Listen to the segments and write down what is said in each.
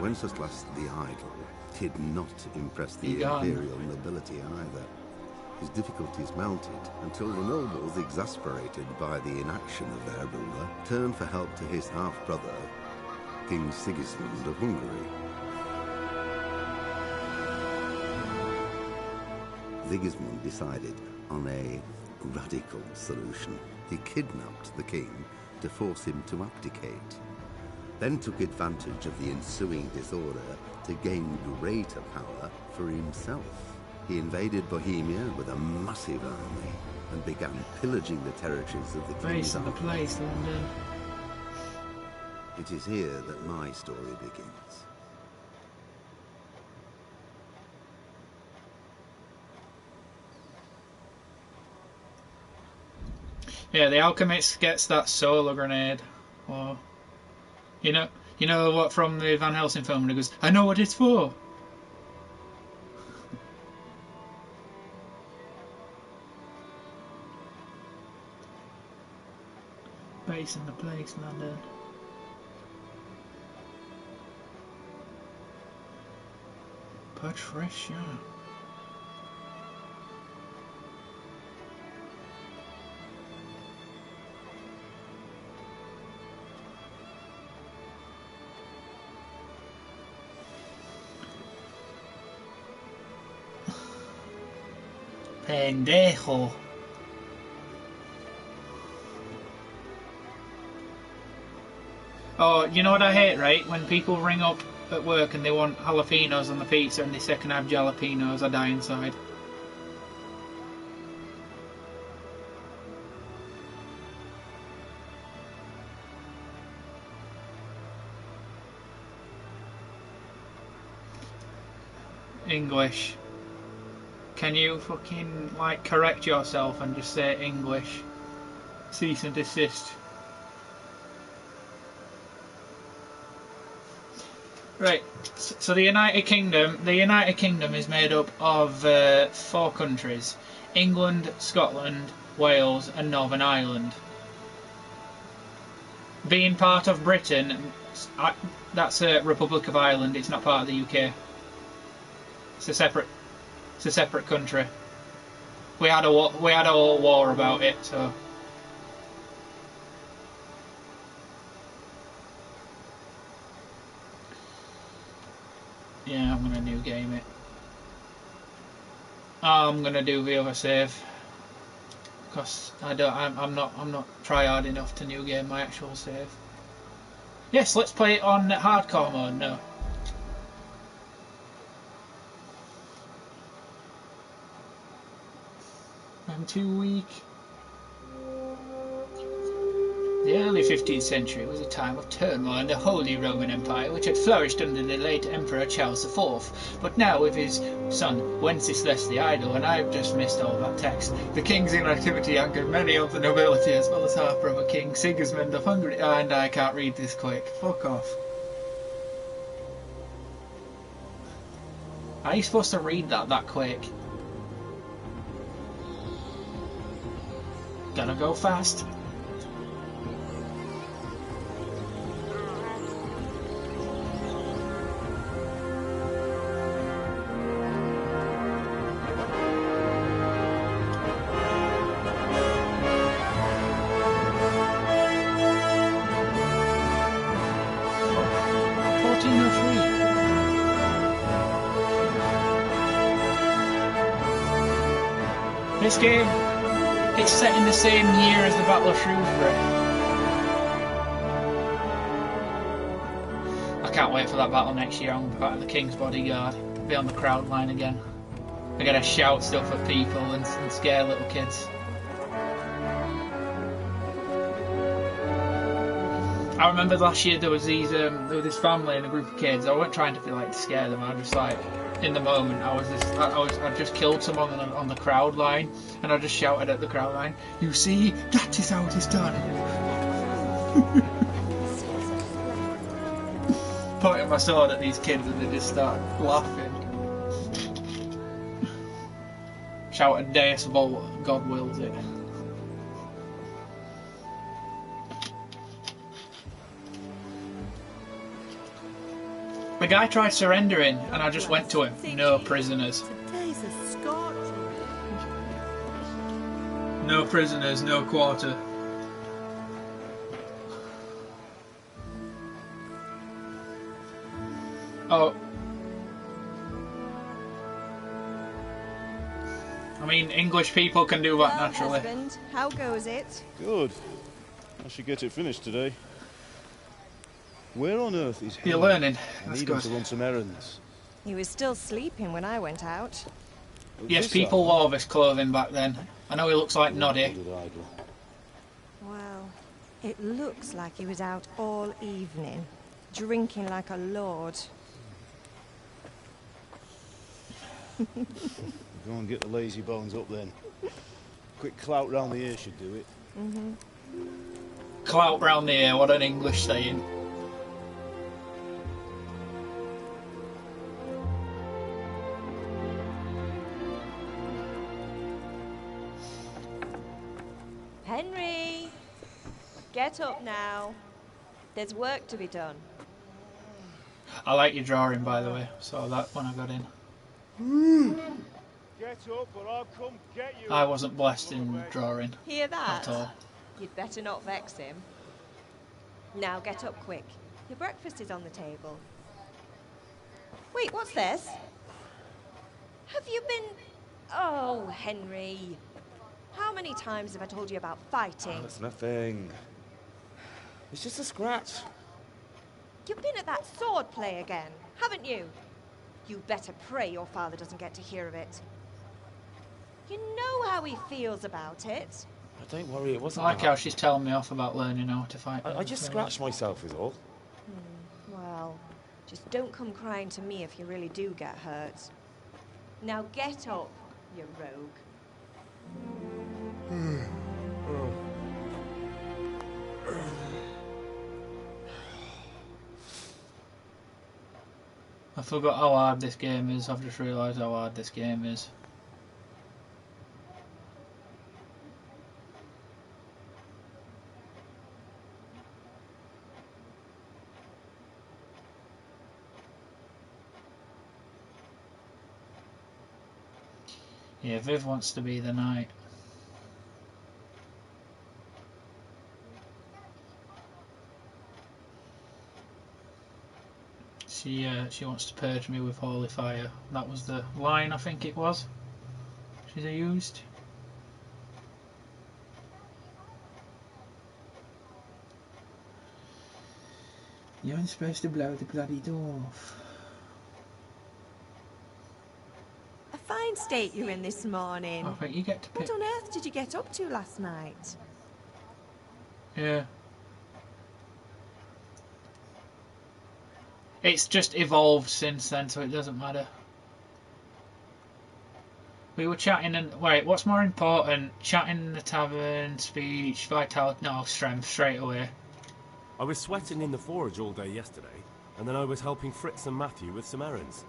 Wenceslas the Idle did not impress the imperial nobility either. His difficulties mounted until the nobles, exasperated by the inaction of their ruler, turned for help to his half-brother, King Sigismund of Hungary. Sigismund decided on a radical solution. He kidnapped the king to force him to abdicate, then took advantage of the ensuing disorder to gain greater power for himself. He invaded Bohemia with a massive army and began pillaging the territories of the king's army. London. It is here that my story begins. Yeah, the alchemist gets that solar grenade, or you know what from the Van Helsing film, and he goes, "I know what it's for." Base in the place, London. Patricia. Pendejo. Oh, you know what I hate, right? When people ring up at work and they want jalapenos on the pizza and they say, "Can I have jalapenos?" I die inside. English. Can you fucking, like, correct yourself and just say English? Cease and desist. Right, so the United Kingdom is made up of 4 countries: England, Scotland, Wales and Northern Ireland. Being part of Britain, that's a Republic of Ireland, it's not part of the UK. It's a separate country. We had a whole war about it, so. Yeah, I'm gonna new game it. I'm gonna do the other save because I'm not try hard enough to new game my actual save. Yes, let's play it on hardcore mode now. I'm too weak. The early 15th century was a time of turmoil in the Holy Roman Empire, which had flourished under the late Emperor Charles IV. But now, with his son Wenceslas the Idle, and I've just missed all that text, the king's inactivity angered many of the nobility, as well as half-brother King Sigismund of Hungary. And I can't read this quick. Fuck off. Are you supposed to read that quick? Gotta go fast. This game, it's set in the same year as the Battle of Shrewsbury. I can't wait for that battle next year. I'm part of the King's bodyguard, be on the crowd line again. I gotta shout stuff at people and scare little kids. I remember last year there was this family and a group of kids. I wasn't trying to scare them. I was just like, in the moment, I just killed someone on the crowd line, and I just shouted at the crowd line, "You see, that is how it is done." Pointing my sword at these kids, and they just start laughing. Shouted, "Deus Vult, God wills it." The guy tried surrendering, and I just went to him. No prisoners. Today's a Scotch. No prisoners, no quarter. Oh. I mean, English people can do that naturally. Husband, how goes it? Good. I should get it finished today. Where on earth is Henry? You're learning. I That's need him good. to run some errands. He was still sleeping when I went out. Yes, This people hour? wore this clothing back then. I know he looks like Noddy. Old idol. Well, it looks like he was out all evening, drinking like a lord. Go and get the lazy bones up then. Quick clout round the ear should do it. Clout round the ear, what an English saying. Henry! Get up now. There's work to be done. I like your drawing, by the way. Saw that when I got in. Get up or I'll come get you. I wasn't blessed in drawing Hear that? at all. You'd better not vex him. Now get up quick. Your breakfast is on the table. Wait, what's this? Have you been... Oh, Henry. How many times have I told you about fighting? Oh, it's nothing. It's just a scratch. You've been at that sword play again, haven't you? You better pray your father doesn't get to hear of it. You know how he feels about it. Oh, don't worry, it I wasn't like that. how she's telling me off about learning how to fight. I just scratched myself is all. Well, just don't come crying to me if you really do get hurt. Now get up, you rogue. I forgot how hard this game is. I've just realised how hard this game is. Yeah, Viv wants to be the knight. She wants to purge me with holy fire. That was the line, I think it was. She used. You weren't supposed to blow the bloody dwarf. A fine state you're in this morning. I think you get to pick. What on earth did you get up to last night? Yeah. It's just evolved since then, so it doesn't matter. We were chatting and... Wait, what's more important? Chatting in the tavern, speech, vitality... No, strength, straight away. I was sweating in the forge all day yesterday, and then I was helping Fritz and Matthew with some errands.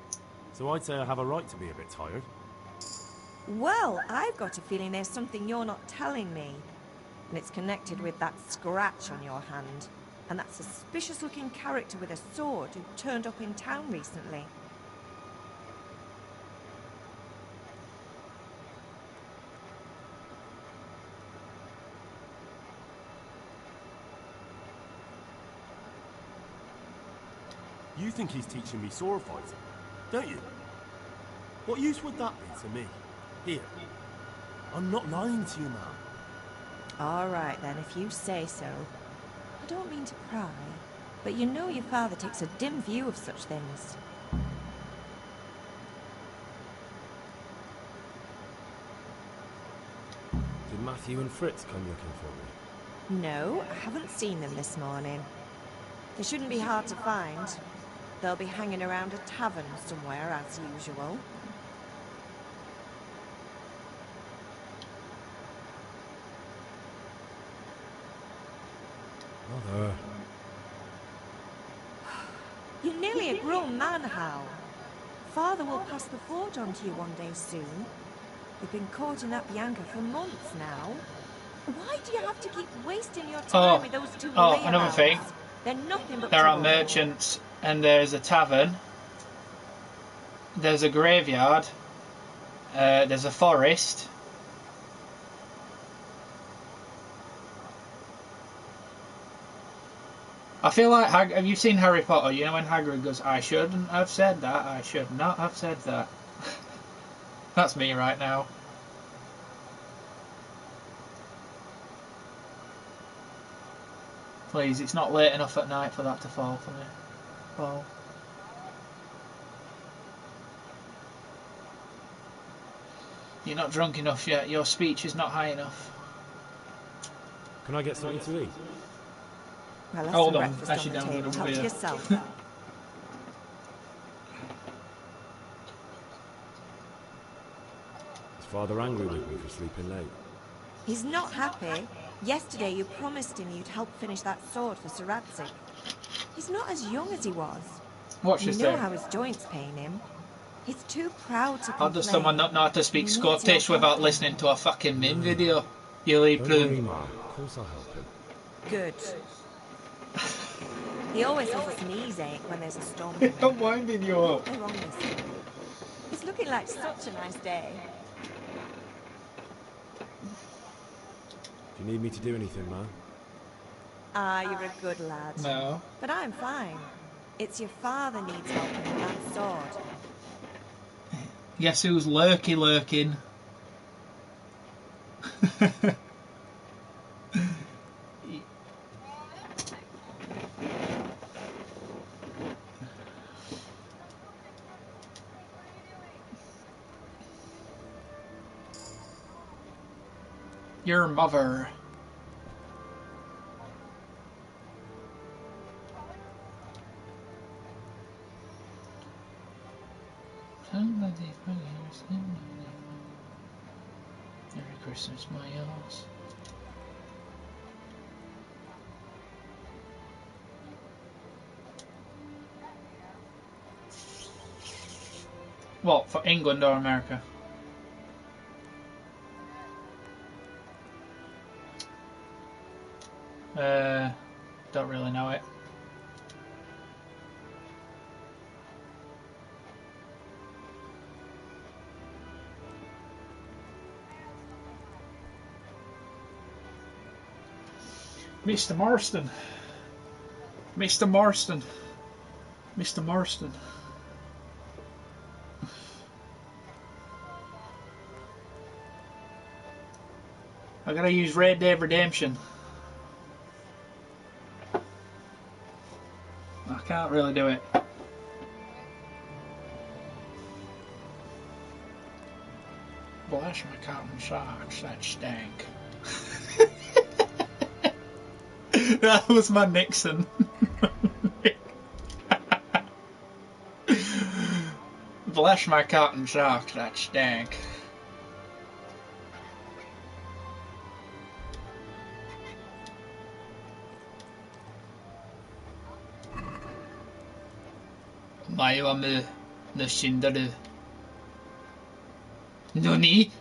So I'd say I have a right to be a bit tired. Well, I've got a feeling there's something you're not telling me. And it's connected with that scratch on your hand. And that suspicious-looking character with a sword who turned up in town recently. You think he's teaching me sword fighting, don't you? What use would that be to me? Here. I'm not lying to you, ma'am. All right, then, if you say so. I don't mean to pry, but you know your father takes a dim view of such things. Did Matthew and Fritz come looking for me? No, I haven't seen them this morning. They shouldn't be hard to find. They'll be hanging around a tavern somewhere, as usual. Mother. You're nearly a grown man, Hal. Father will pass the forge on to you one day soon. You've been caught in that Bianca for months now. Why do you have to keep wasting your time with those two another thing. They're nothing but There are trouble. merchants and there's a tavern. There's a graveyard. There's a forest. I feel like have you seen Harry Potter? You know when Hagrid goes, "I shouldn't have said that. I should not have said that." That's me right now. Please, it's not late enough at night for that to fall for me. Fall. You're not drunk enough yet. Your speech is not high enough. Can I get something to eat? Well, that's Hold some on, breakfast actually, on the down table. to Help beer. yourself. Is Father angry with me for sleeping late? He's not happy. Yesterday you promised him you'd help finish that sword for Sir Radzig. He's not as young as he was. Watch You this know there. how his joints pain him. He's too proud to How complain. does someone not know how to speak He needs your Scottish without help. listening to a fucking Min video? You leave Don't worry, plume. Ma. Of course I'll help him. Good. He always has a sneeze ache when there's a storm I'm coming. winding you What up. went wrong this time? It's looking like such a nice day. Do you need me to do anything, Ma? Ah, you're a good lad. No. But I'm fine. It's your father needs helping with that sword. Guess who's lurking? Your mother. Merry Christmas, my ass. What, for England or America? Don't really know it. Mr. Marston. Mr. Marston. Mr. Marston. I gotta use Red Dead Redemption. I can't really do it. Bless my cotton socks, that stank. That was my Nixon. Bless my cotton socks, that stank. Mayoamu no shindaru. Nani?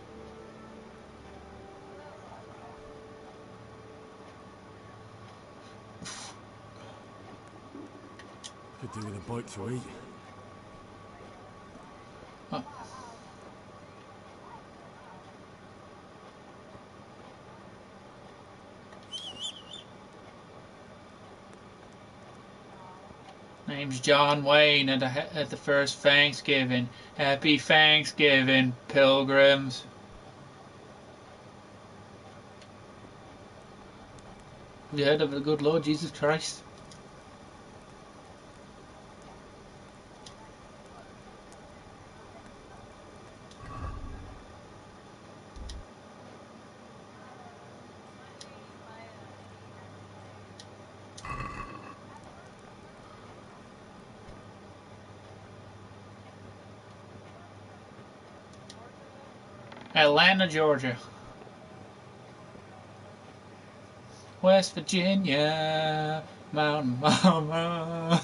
Could do with a bite to eat. Oh. Name's John Wayne at the first Thanksgiving. Happy Thanksgiving, pilgrims. Have you heard of the good Lord Jesus Christ? Atlanta, Georgia. West Virginia, Mountain Mama.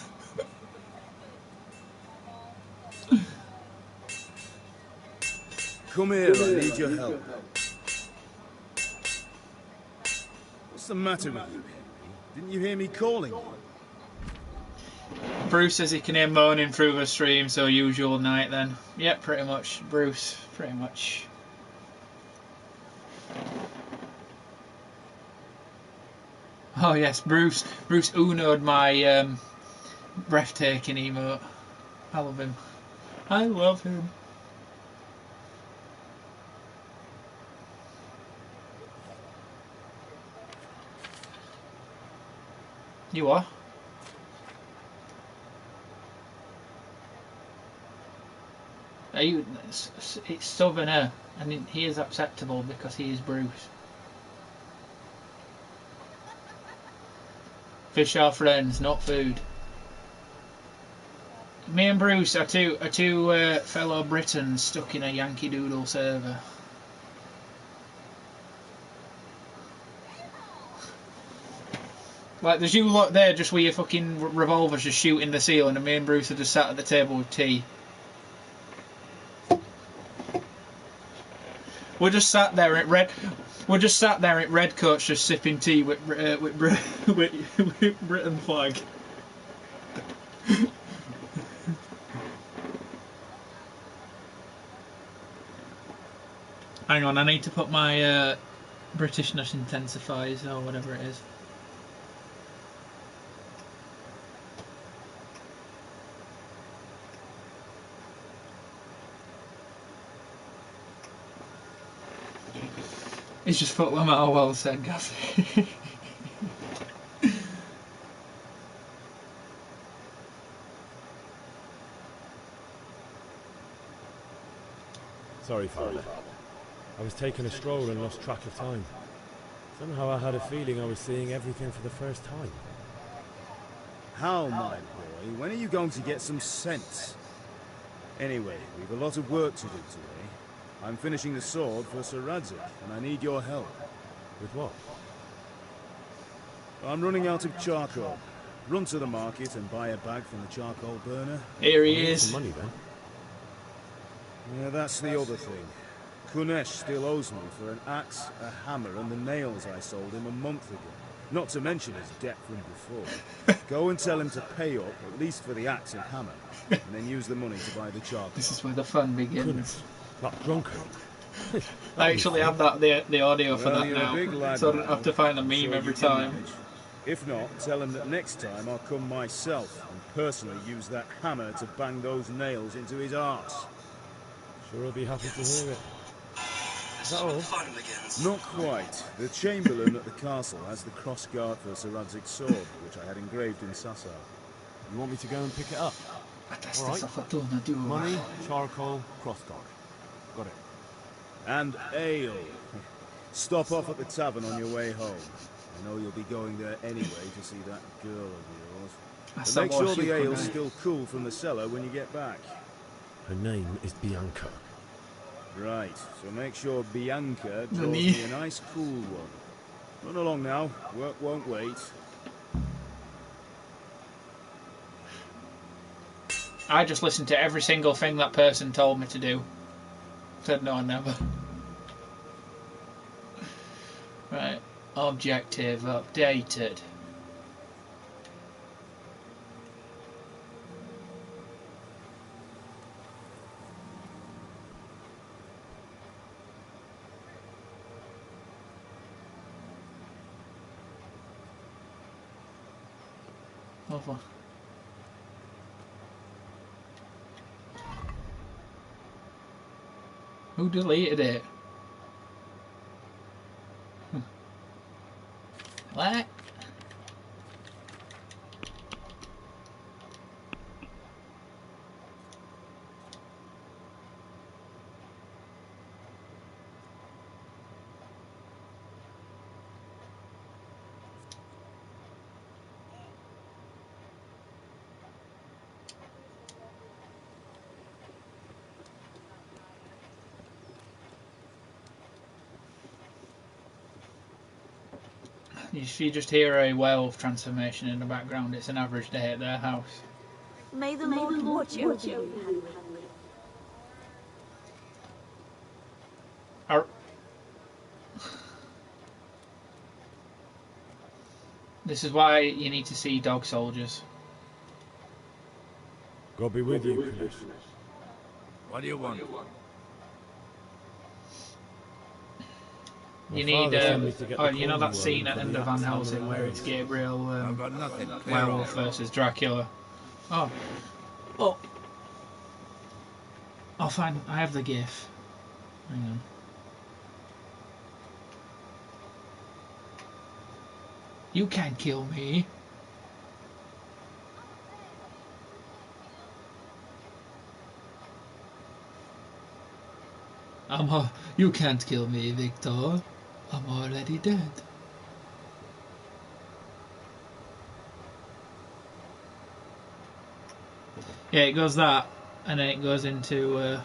Come here, I need your help. What's the matter with you, Henry? Didn't you hear me calling? Bruce says he can hear moaning through the stream, so usual night then. Yep, pretty much, Bruce, pretty much. Oh yes, Bruce Uno'd my breathtaking emote. I love him. I love him. You are? Are you? It's Southerner, and he is acceptable because he is Bruce. Fish are friends, not food. Me and Bruce are two fellow Britons stuck in a Yankee Doodle server. Like, there's you lot there just with your fucking revolvers just shooting the ceiling, and me and Bruce are just sat at the table with tea. We're just sat there at Redcoats just sipping tea with Britain flag. Hang on, I need to put my Britishness intensifies or whatever it is. He's just put them out. Well said, Gaz. Sorry, Father. I was taking a stroll and lost track of time. Somehow I had a feeling I was seeing everything for the first time. How, my boy? When are you going to get some sense? Anyway, we've a lot of work to do today. I'm finishing the sword for Sir Radzig, and I need your help. With what? I'm running out of charcoal. Run to the market and buy a bag from the charcoal burner. Here he I need is. some money then. Yeah, that's the other thing. Kunesh still owes me for an axe, a hammer, and the nails I sold him a month ago. Not to mention his debt from before. Go and tell him to pay up, at least for the axe and hammer, and then use the money to buy the charcoal. This is where the fun begins. That drunkard. I actually have the audio for Well, that you're a big now, lad so I don't now. have to find a I'm meme sure every you can time. manage. If not, tell him that next time I'll come myself and personally use that hammer to bang those nails into his arse. Sure, I'll be happy to hear it. Is that all? Not quite. The Chamberlain at the castle has the crossguard for Sir Radzig's sword, which I had engraved in Sasau. You want me to go and pick it up? All right. Money, charcoal, crossguard. Got it. And ale. Stop off at the tavern on your way home. I know you'll be going there anyway to see that girl of yours. But make sure the ale's still cool from the cellar when you get back. Her name is Bianca. Right, so make sure Bianca draws me a nice cool one. Run along now, work won't wait. I just listened to every single thing that person told me to do. Said no, never. Right, objective updated. Lovely. Who deleted it? What? If you just hear a werewolf transformation in the background, it's an average day at their house. May the Lord watch over you. This is why you need to see Dog Soldiers. God be with you, Kunesh. What do you want? You need, you know that scene at end of Van Helsing where it's Gabriel, I've got nothing. Clear werewolf versus Dracula. Oh. Oh. I'll find, I have the GIF. Hang on. You can't kill me. You can't kill me, Victor. I'm already dead. Yeah, it goes that, and then it goes into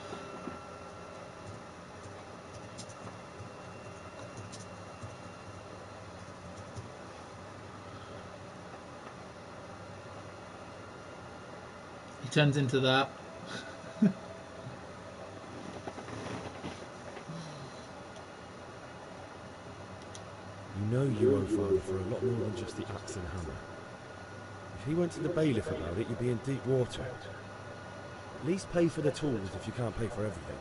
he turns into that. You know you owe Father for a lot more than just the axe and hammer. If he went to the bailiff about it, you'd be in deep water. At least pay for the tools if you can't pay for everything.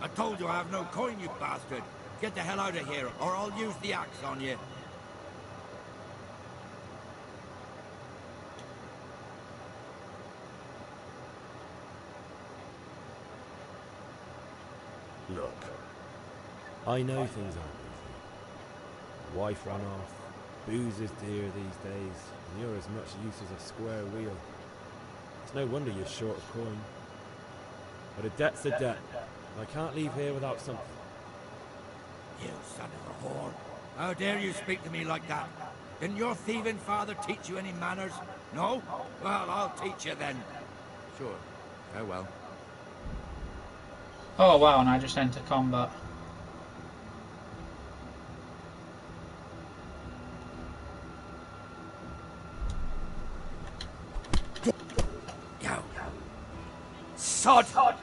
I told you I have no coin, you bastard. Get the hell out of here, or I'll use the axe on you. Look, I know things aren't easy. Wife run off, booze is dear these days, and you're as much use as a square wheel. It's no wonder you're short of coin. But a debt's a debt. I can't leave here without something. You son of a whore. How dare you speak to me like that? Didn't your thieving father teach you any manners? No? Well, I'll teach you then. Sure. Farewell. Oh wow, and I just enter combat. Go. Sod! Ow!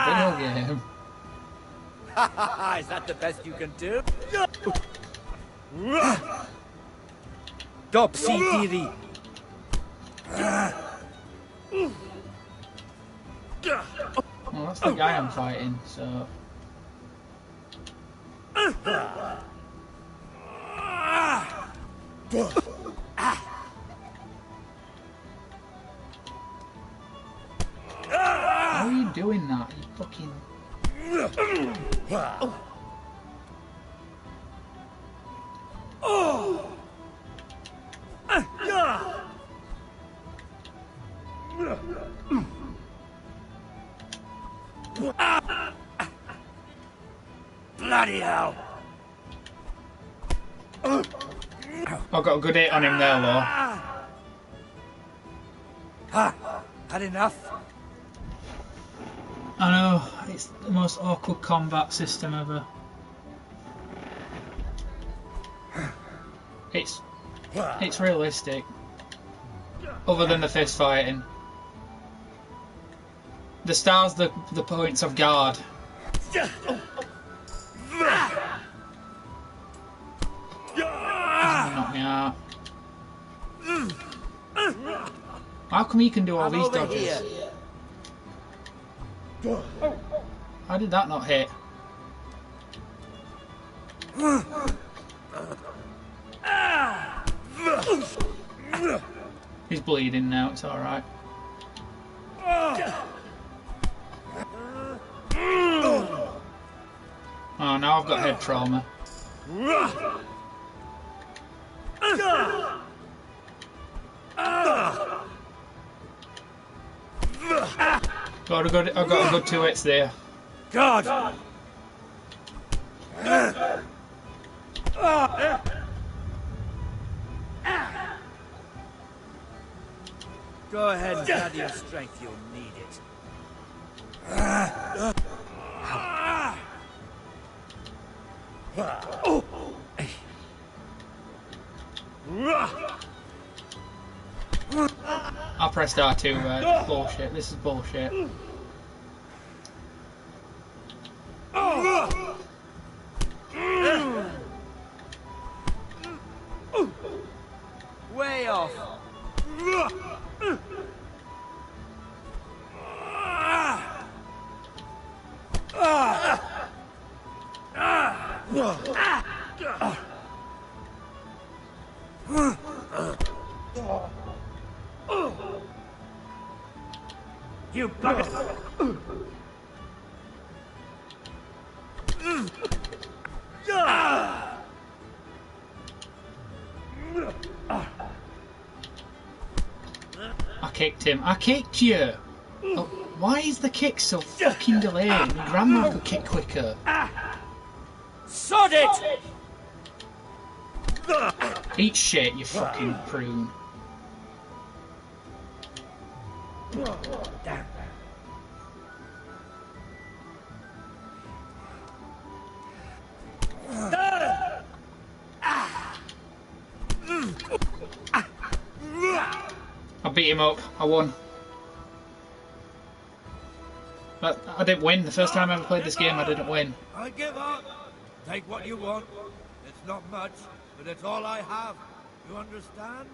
Video game. Is that the best you can do? Dopsy Diri. Well, that's the guy I'm fighting, so... How are you doing that? You fucking... Bloody hell! I got a good hit on him there, though. Ha! Had enough? I know, it's the most awkward combat system ever. It's realistic. Other than the fist fighting. The stars, the points of guard. Knock me out. How come he can do all these dodges? How did that not hit? He's bleeding now, it's alright. Oh, now I've got head trauma. I've got a good 2 hits there. God! Go ahead and gather your strength, you'll need it. I pressed R2. Bullshit. This is bullshit. Way off. You bugger! I kicked him. I kicked you! Oh, why is the kick so fucking delayed? My grandma could kick quicker. Sod it! Eat shit, you fucking prune. Damn. I beat him up. I won. But I didn't win. The first time I ever played this game, I didn't win. I give up. Take what you want. It's not much, but it's all I have. You understand?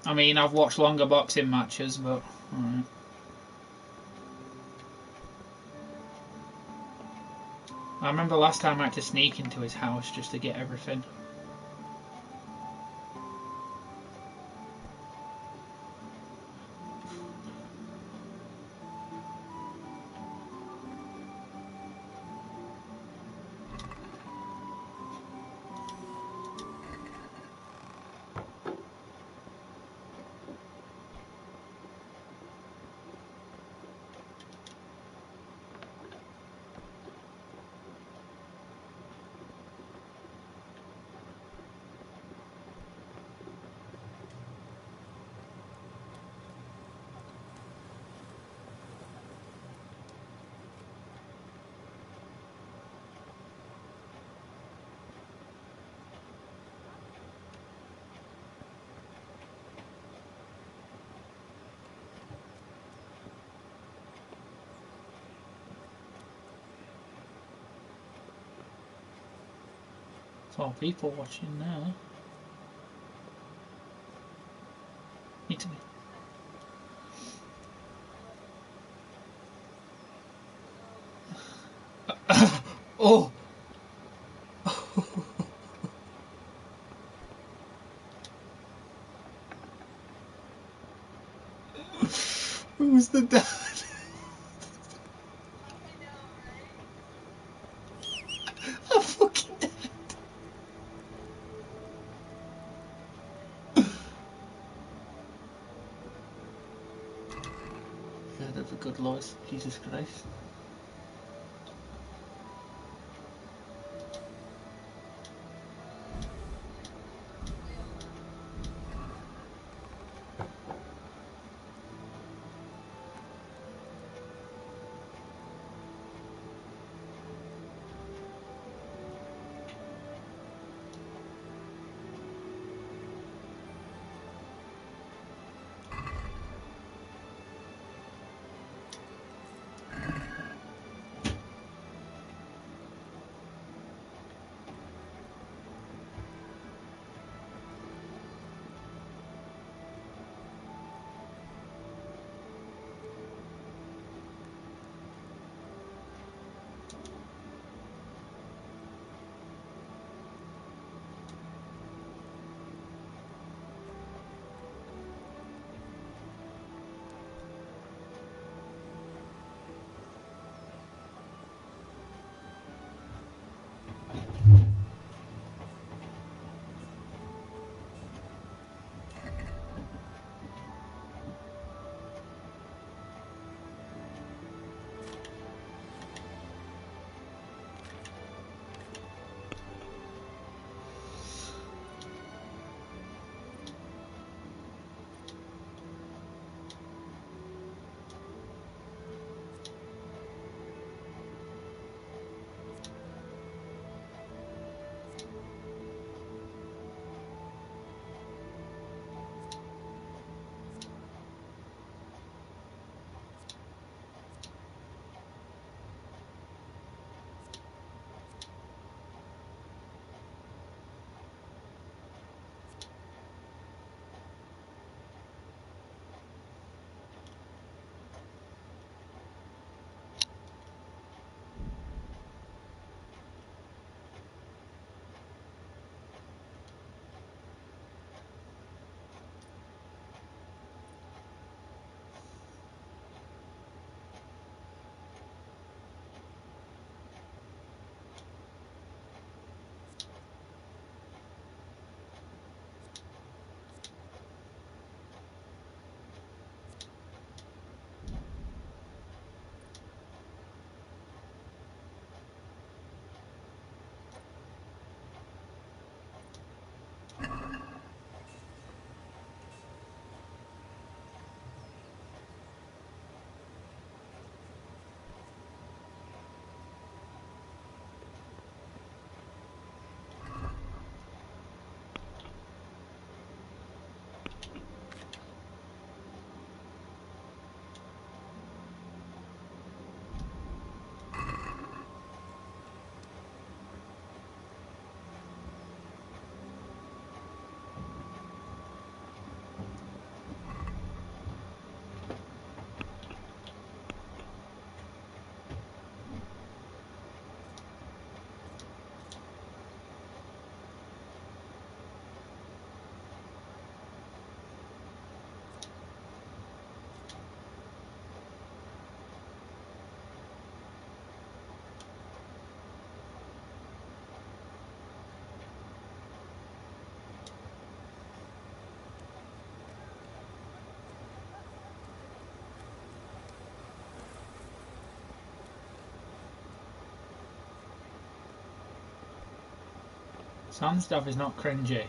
I mean, I've watched longer boxing matches, but alright. I remember last time I had to sneak into his house just to get everything. It's all people watching now. Need to be. Oh! Who's the dad? I'm fucking dead. Heard of a good loss, Jesus Christ. Some stuff is not cringy.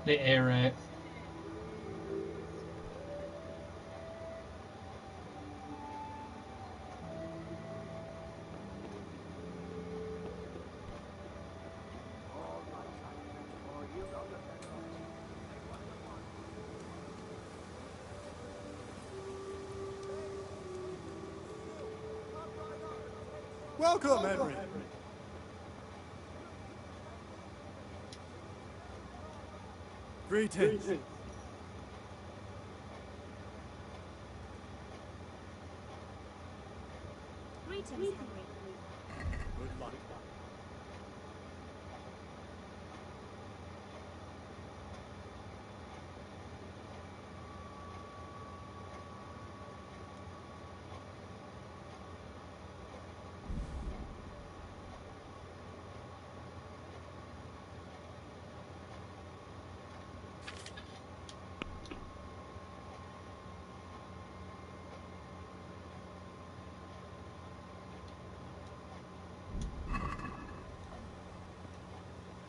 The air rate. Welcome, Henry. Greetings. Greetings, Henry. Good luck.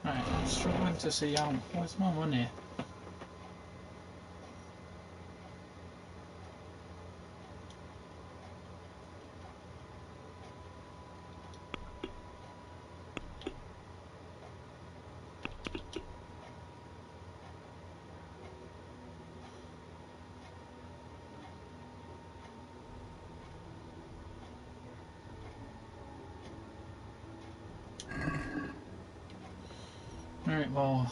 Right, I'm struggling to see how. Where's my money? Right, well,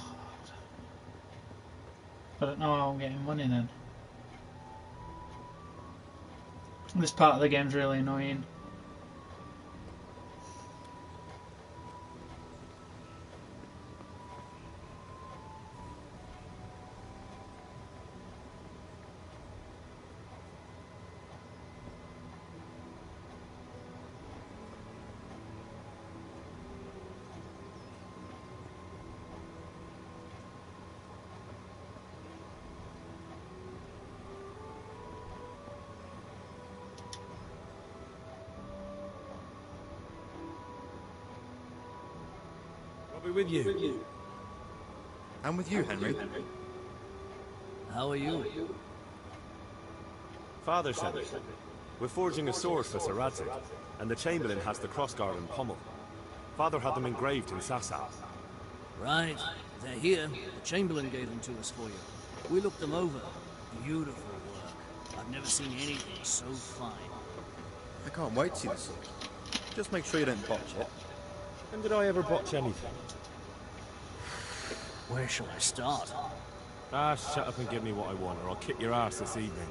I don't know how I'm getting money then. This part of the game's really annoying. I'll be with you. I'm with you, Henry. How are you? Father sent me. We're forging a sword for Sir Radzig, and the Chamberlain has the crossguard and pommel. Father had them engraved in Sasau. Right. They're here. The Chamberlain gave them to us for you. We looked them over. Beautiful work. I've never seen anything so fine. I can't wait to see the sword. Just make sure you don't botch it. When did I ever botch anything? Where shall I start? Ah, shut up and give me what I want, or I'll kick your ass this evening.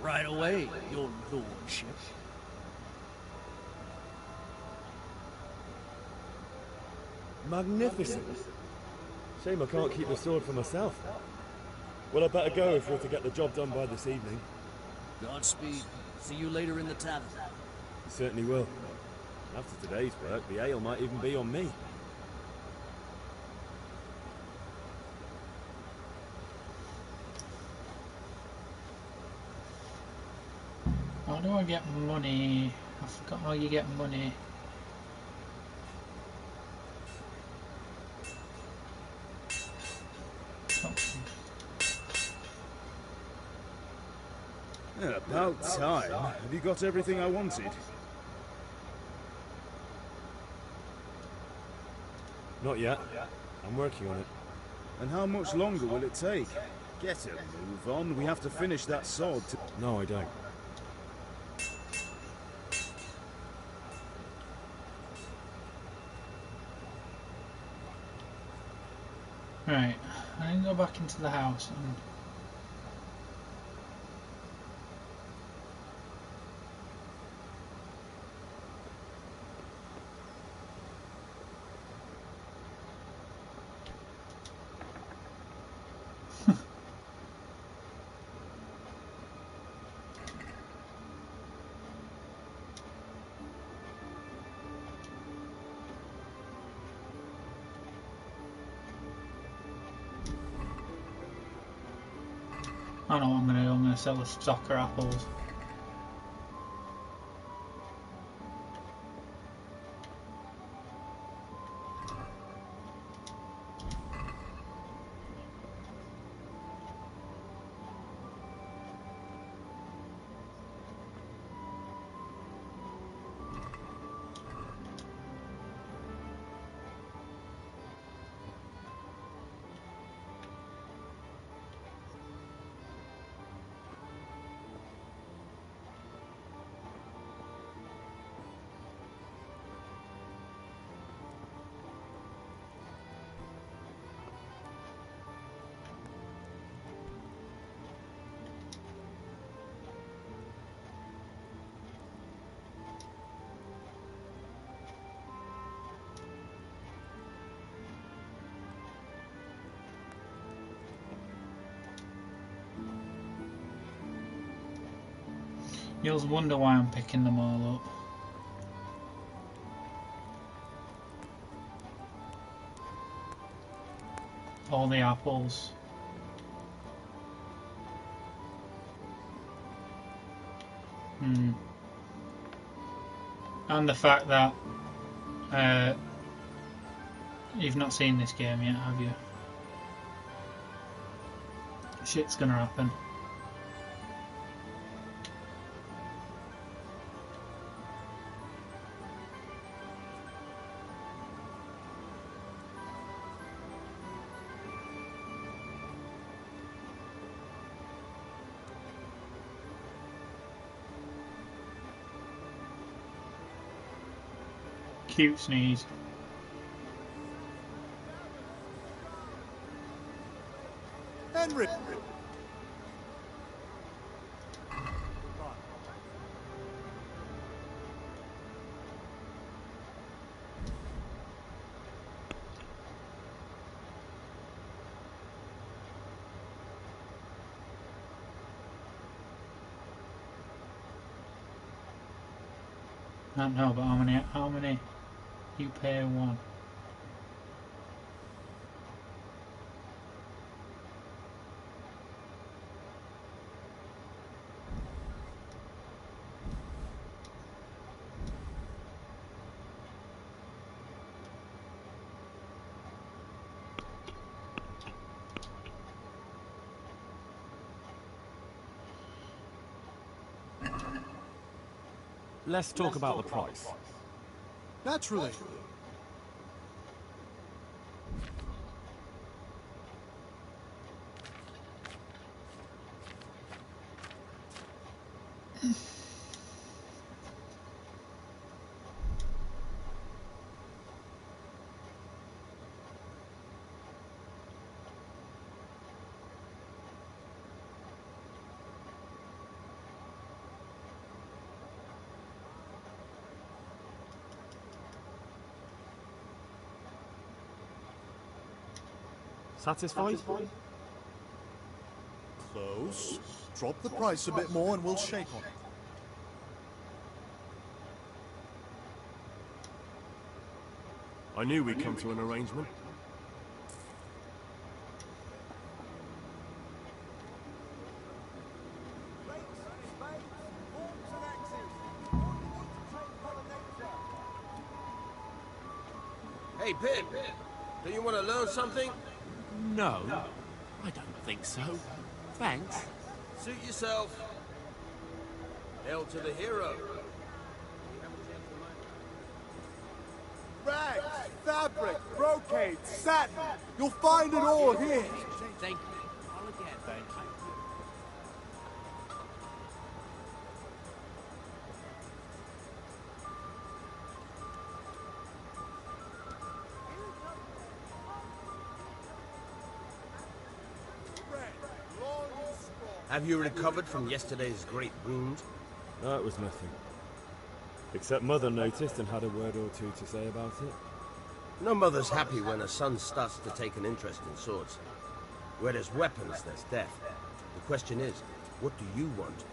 Right away, your lordship. Magnificent. Shame I can't keep the sword for myself. Well, I better go if we're to get the job done by this evening. Godspeed. See you later in the tavern. You certainly will. After today's work, the ale might even be on me. How do I get money? I forgot how you get money. Yeah, about time. Have you got everything I wanted? Not yet. I'm working on it. And how much longer will it take? Get a move on. We have to finish that sword. No, I don't. Right, I need to go back into the house. And... I know what I'm going to do. I'm going to sell the soccer apples. You'll wonder why I'm picking them all up. All the apples. And the fact that you've not seen this game yet, have you? Shit's gonna happen. Cute sneeze. Henry! I don't know, but how many? You pay one. Let's talk about the price. Naturally. Satisfied? Close. Drop the price a bit more and we'll shake on it. I knew we'd come to an arrangement. Hey, Pip, do you want to learn something? No, I don't think so. Thanks. Suit yourself. Hail to the hero. Rags, fabric, brocade, satin. You'll find it all here. Thank you. I'll again. Thank you. Have you recovered from yesterday's great wound? No, it was nothing. Except Mother noticed and had a word or two to say about it. No mother's happy when a son starts to take an interest in swords. Where there's weapons, there's death. The question is, what do you want?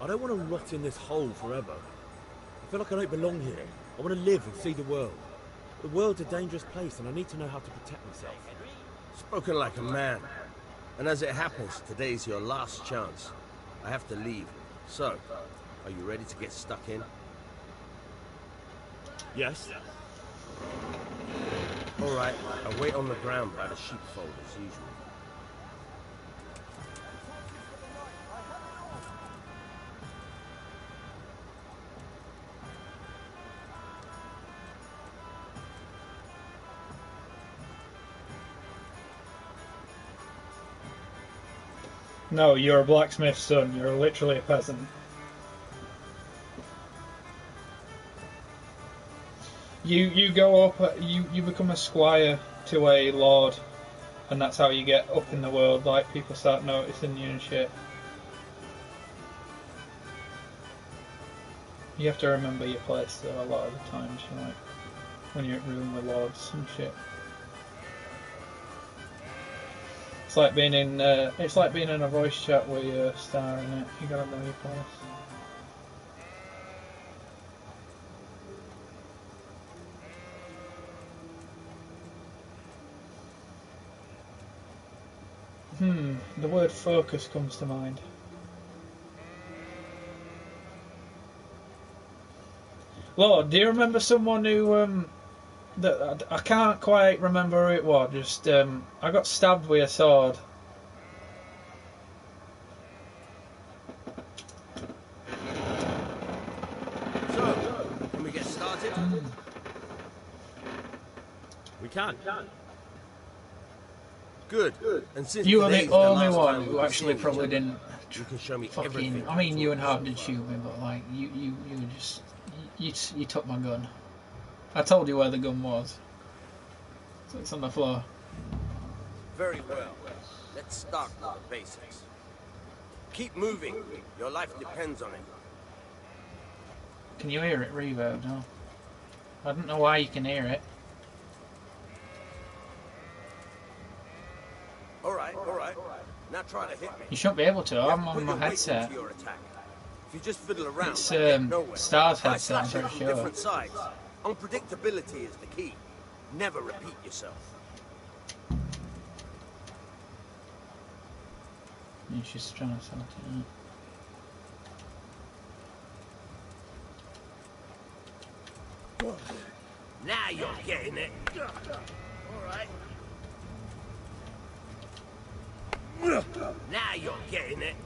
I don't want to rot in this hole forever. I feel like I don't belong here. I want to live and see the world. The world's a dangerous place and I need to know how to protect myself. Spoken like a man. And as it happens, today's your last chance. I have to leave. So, are you ready to get stuck in? Yes. Alright, I'll wait on the ground by the sheepfold as usual. No, you're a blacksmith's son. You're literally a peasant. You go up. You become a squire to a lord, and that's how you get up in the world. Like, people start noticing you and shit. You have to remember your place though. A lot of the times, you know, like when you're ruling with lords and shit. It's like being in a voice chat where you're a star in it. You gotta know your place. The word focus comes to mind. Lord, do you remember someone who that I can't quite remember who it was. Just I got stabbed with a sword. So, can we get started? We can. Good. And since You are the today's only last one time who we'll be actually seeing each probably other, didn't you can show me fucking. everything. I mean, you and Harp did shoot me, but like you just you took my gun. I told you where the gun was. So it's on the floor. Very well. Let's start with the basics. Keep moving. Your life depends on it. Can you hear it reverb? No. I don't know why you can hear it. All right. Now try to hit me. You shouldn't be able to. I'm on my headset. If you just fiddle around, It's you get nowhere. Star's Try headset, I'm slashing pretty from sure. different sides. Unpredictability is the key. Never repeat yourself. He's just trying to sort it out. Now you're getting it. All right. Now you're getting it.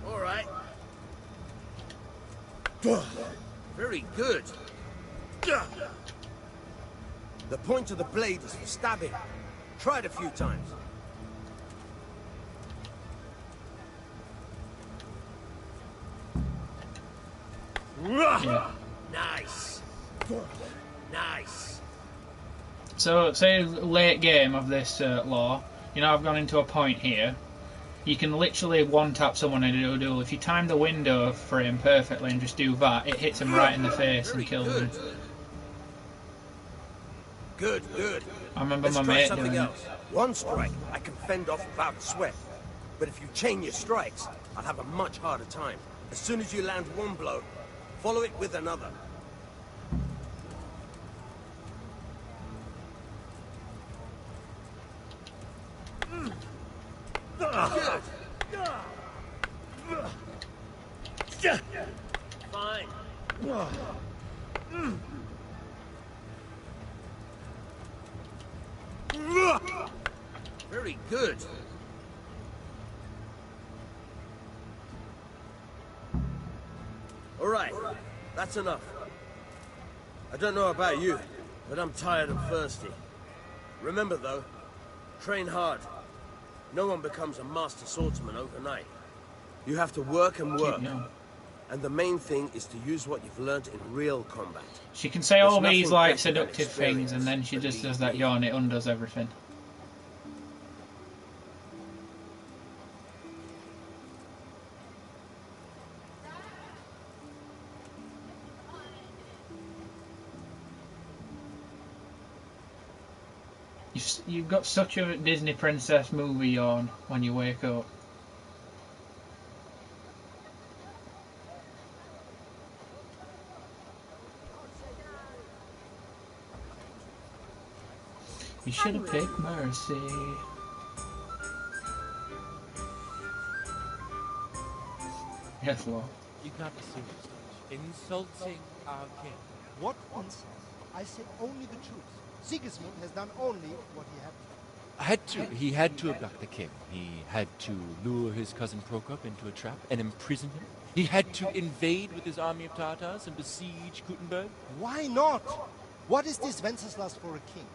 All right. Very good. The point of the blade is for stabbing. Try it a few times. Yeah. Nice. Nice. So, say late game of this law, you know, I've gone into a point here. You can literally one-tap someone in a duel. If you time the window frame perfectly and just do that, it hits them right in the face and kills them. Good. I remember Let's my try mate something doing else. One strike I can fend off without sweat. But if you chain your strikes, I'll have a much harder time. As soon as you land one blow, follow it with another. Good. Fine. Very good. All right, that's enough. I don't know about you, but I'm tired and thirsty. Remember though, train hard. No one becomes a master swordsman overnight. You have to work and work. And the main thing is to use what you've learned in real combat. She can say all There's these nothing like better than seductive things, and then she just does that yawn. It undoes everything. You've got such a Disney princess movie on when you wake up. You should have picked Mercy. Yes, Lord. You can't be serious, Deutsch. Insulting our king. What insult? I say only the truth. Sigismund has done only what he had to. He had to abduct the king. He had to lure his cousin Prokop into a trap and imprison him. He had to invade with his army of Tartars and besiege Gutenberg. Why not? What is this Wenceslas for a king?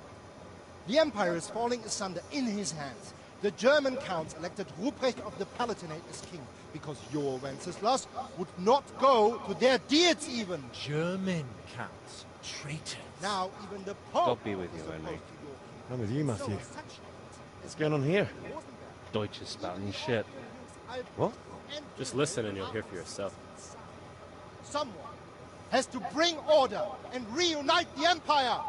The empire is falling asunder in his hands. The German counts elected Ruprecht of the Palatinate as king because your Wenceslas would not go to their deeds even. German counts. Traitors. Now even the Pope God be with you, is Henry. opposed to your king. I'm with you, Matthew. What's going on here? Deutsch is spouting shit. What? Just listen and you'll hear for yourself. Someone has to bring order and reunite the empire.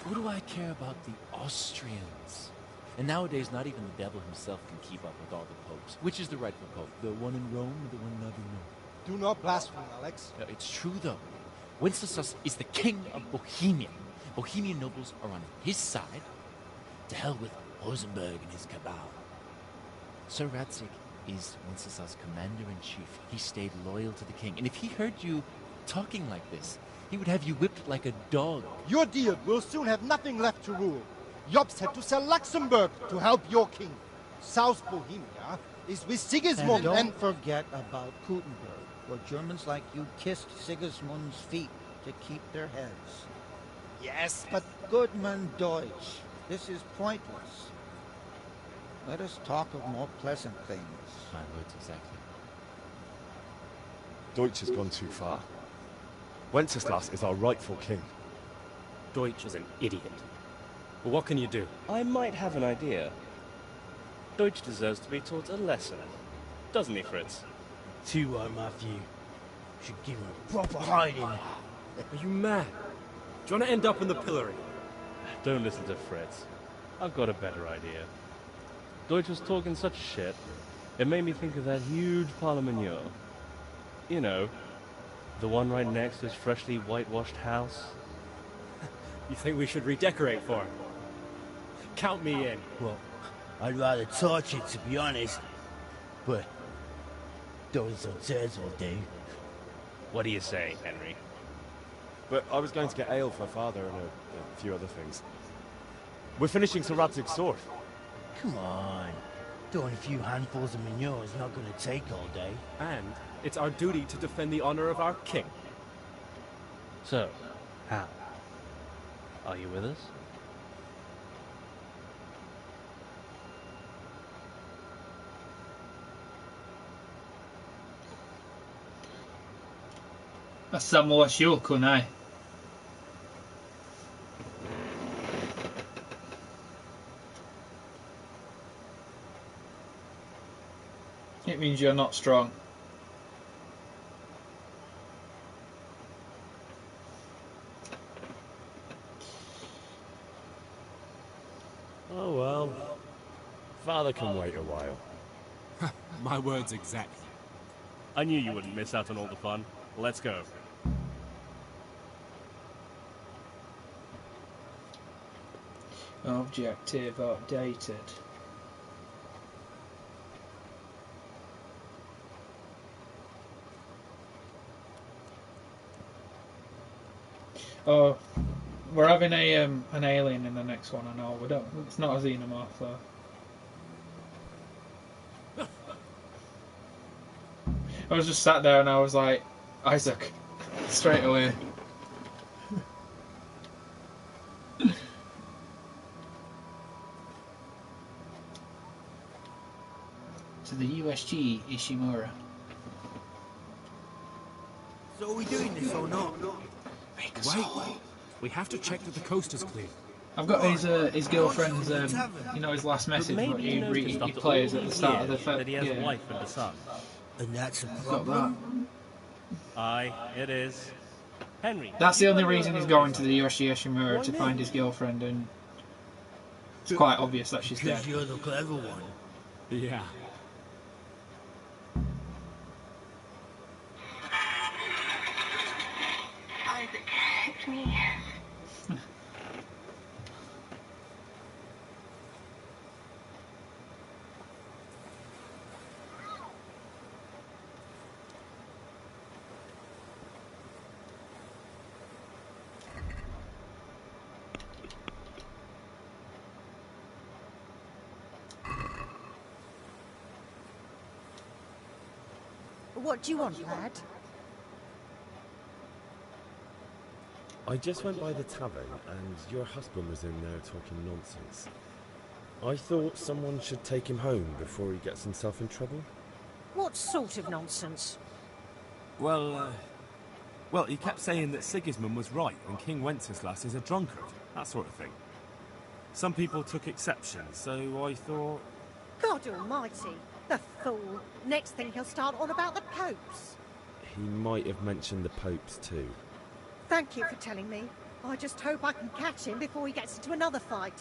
What do I care about the Austrians? And nowadays, not even the devil himself can keep up with all the popes. Which is the rightful pope? The one in Rome or the one in Avignon? Do not blaspheme, Alex. No, it's true, though. Wenceslas is the king of Bohemia. Bohemian nobles are on his side. To hell with Rosenberg and his cabal. Sir Radzig is Wenceslas' commander-in-chief. He stayed loyal to the king. And if he heard you talking like this, he would have you whipped like a dog. Your deal will soon have nothing left to rule. Jobst had to sell Luxembourg to help your king. South Bohemia is with Sigismund And don't forget about Gutenberg, where Germans like you kissed Sigismund's feet to keep their heads. Yes, but... Goodman Deutsch, this is pointless. Let us talk of more pleasant things. My words exactly. Deutsch has gone too far. Wenceslas is our rightful king. Deutsch is an idiot. But what can you do? I might have an idea. Deutsch deserves to be taught a lesson, doesn't he, Fritz? Too right, Matthew. Should give him a proper hiding. Are you mad? Do you want to end up in the pillory? Don't listen to Fritz. I've got a better idea. Deutsch was talking such shit, it made me think of that huge parliament. You know, the one right next to his freshly whitewashed house. You think we should redecorate for him? Count me in. Well, I'd rather torch it, to be honest. But those hotels will do. What do you say, Henry? But I was going to get ale for father and a few other things. We're finishing Sir Radzig's sword. Come on. Doing a few handfuls of manure is not going to take all day. And it's our duty to defend the honor of our king. So, how? Are you with us? Samma kunai. It means you're not strong. Oh well. Father can wait a while. My words exactly. I knew you wouldn't miss out on all the fun. Let's go. Objective updated. Oh, we're having a an alien in the next one. I know we don't. It's not a xenomorph though. I was just sat there and I was like, Isaac, straight away. To the USG Ishimura. So are we doing this or not? Wait. We have to check that the coast is clear. I've got his girlfriend's, you know, his last message what he plays at the start of the film. That he has a wife and a son. And that's a Got problem? Aye, it is. Henry. That's the only reason he's going to the USG Ishimura, to find his girlfriend, and it's quite obvious that she's dead. Because you're the clever one. Yeah. Isaac, it's me. What do you want, lad? I just went by the tavern, and your husband was in there talking nonsense. I thought someone should take him home before he gets himself in trouble. What sort of nonsense? Well, he kept saying that Sigismund was right and King Wenceslas is a drunkard, that sort of thing. Some people took exception, so I thought... God almighty, the fool. Next thing he'll start on about the popes. He might have mentioned the popes too. Thank you for telling me. I just hope I can catch him before he gets into another fight.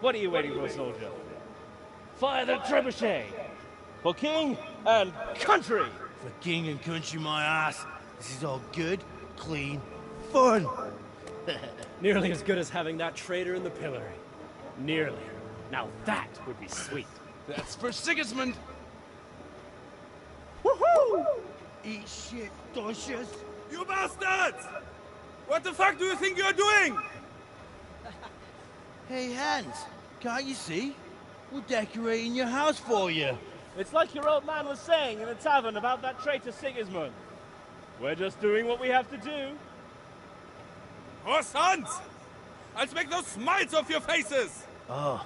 What are you waiting for, soldier? Fire the trebuchet! For king and country! For king and country, my ass. This is all good, clean, fun. Nearly as good as having that traitor in the pillory. Nearly. Now that would be sweet. That's for Sigismund. Woohoo! Eat shit, doshes. You bastards! What the fuck do you think you're doing? Hey, Hans, can't you see? We're decorating your house for you. It's like your old man was saying in the tavern about that traitor Sigismund. We're just doing what we have to do. Oh, sons! I'll make those smiles off your faces! Oh,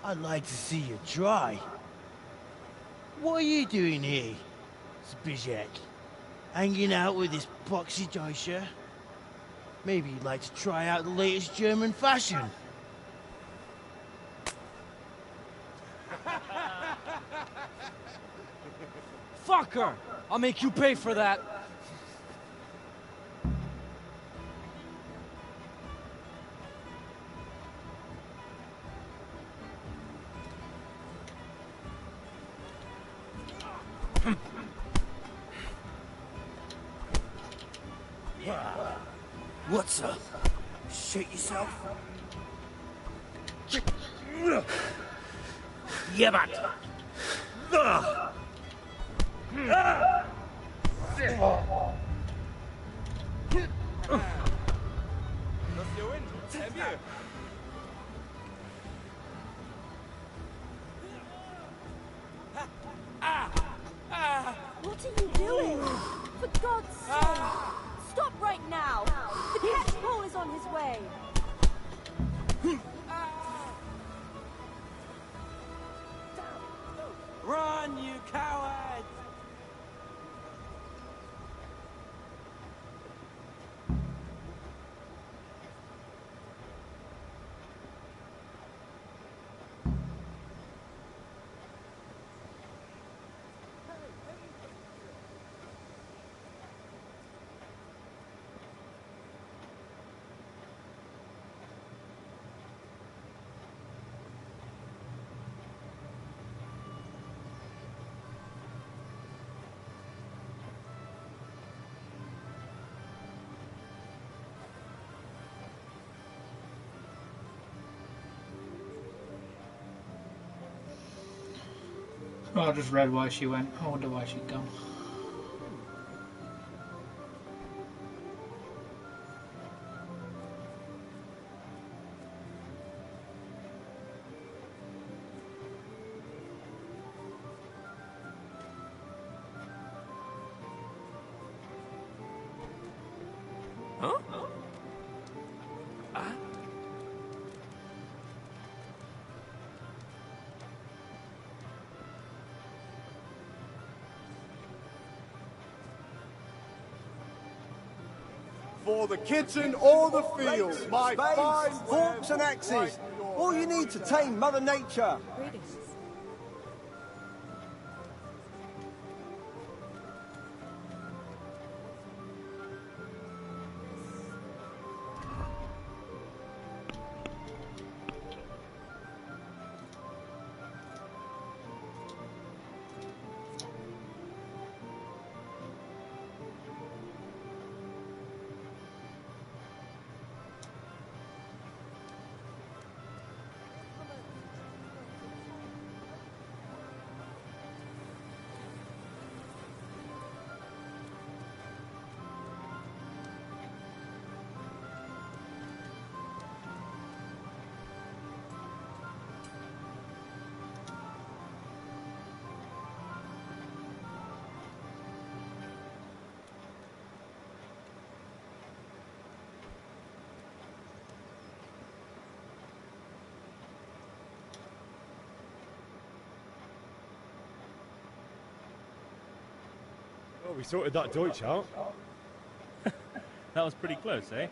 I'd like to see you try. What are you doing here, Zbyszek? Hanging out with this boxy Deutscher? Maybe you'd like to try out the latest German fashion. Fucker! I'll make you pay for that. What's up? Shit yourself? Jebać! What are you doing? For God's sake! Stop right now! The catch pole is on his way! Run, you cowards! Oh, I just read why she went. I wonder why she'd gone. Huh? For the kitchen or the field, my fine forks and axes. All you need to tame Mother Nature. we sorted that Deutsch out. That was pretty close, eh?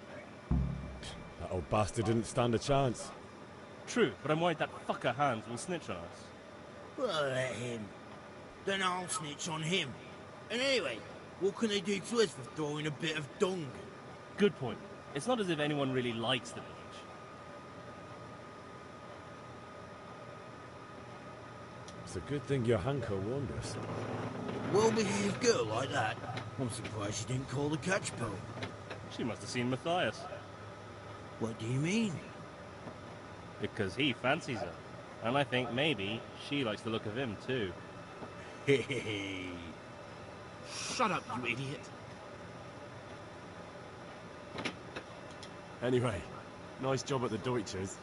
That old bastard didn't stand a chance. True, but I'm worried that fucker Hans will snitch on us. Well, let him. Then I'll snitch on him. And anyway, what can they do to us for throwing a bit of dung? Good point. It's not as if anyone really likes the village. It's a good thing your Hanko warned us. Well-behaved girl like that. I'm surprised she didn't call the catchpole. She must have seen Matthias. What do you mean? Because he fancies her. And I think maybe she likes the look of him too. Hey. Shut up, you idiot. Anyway, nice job at the Deutschers.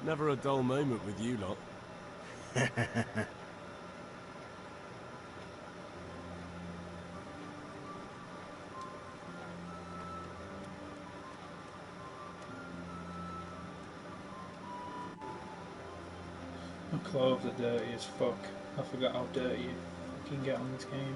Never a dull moment with you lot. My clothes are dirty as fuck. I forgot how dirty you can get on this game.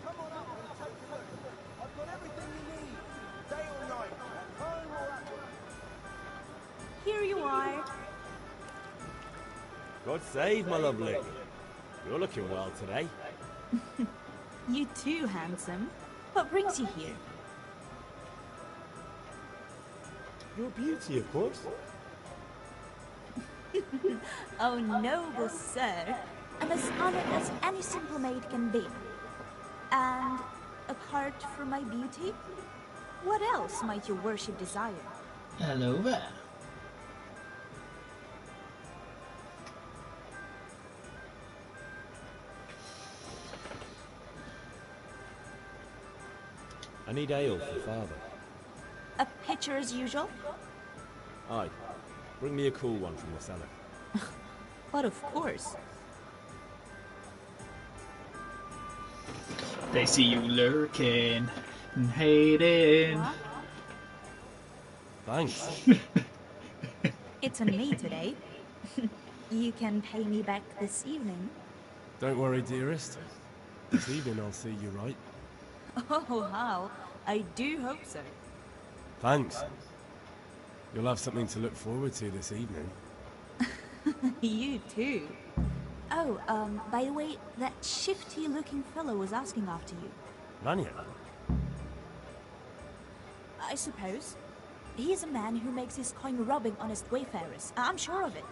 Come on up and take a look. I've got everything you need. Day or night. Home or at work. Here you are. God save, my lovely. You're looking well today. You too, handsome. What brings you here? Your beauty, of course. Oh, noble sir. I'm as honored as any simple maid can be. And apart from my beauty, what else might your worship desire? Hello there. I need ale for father. A pitcher as usual? Aye. Bring me a cool one from the cellar. But of course. They see you lurking and hating. What? Thanks. It's on me today. You can pay me back this evening. Don't worry, dearest. This evening I'll see you right. Oh, how? I do hope so. Thanks. You'll have something to look forward to this evening. You too. Oh, by the way, that shifty-looking fellow was asking after you. Vanya? I suppose. He is a man who makes his coin robbing honest wayfarers. I'm sure of it.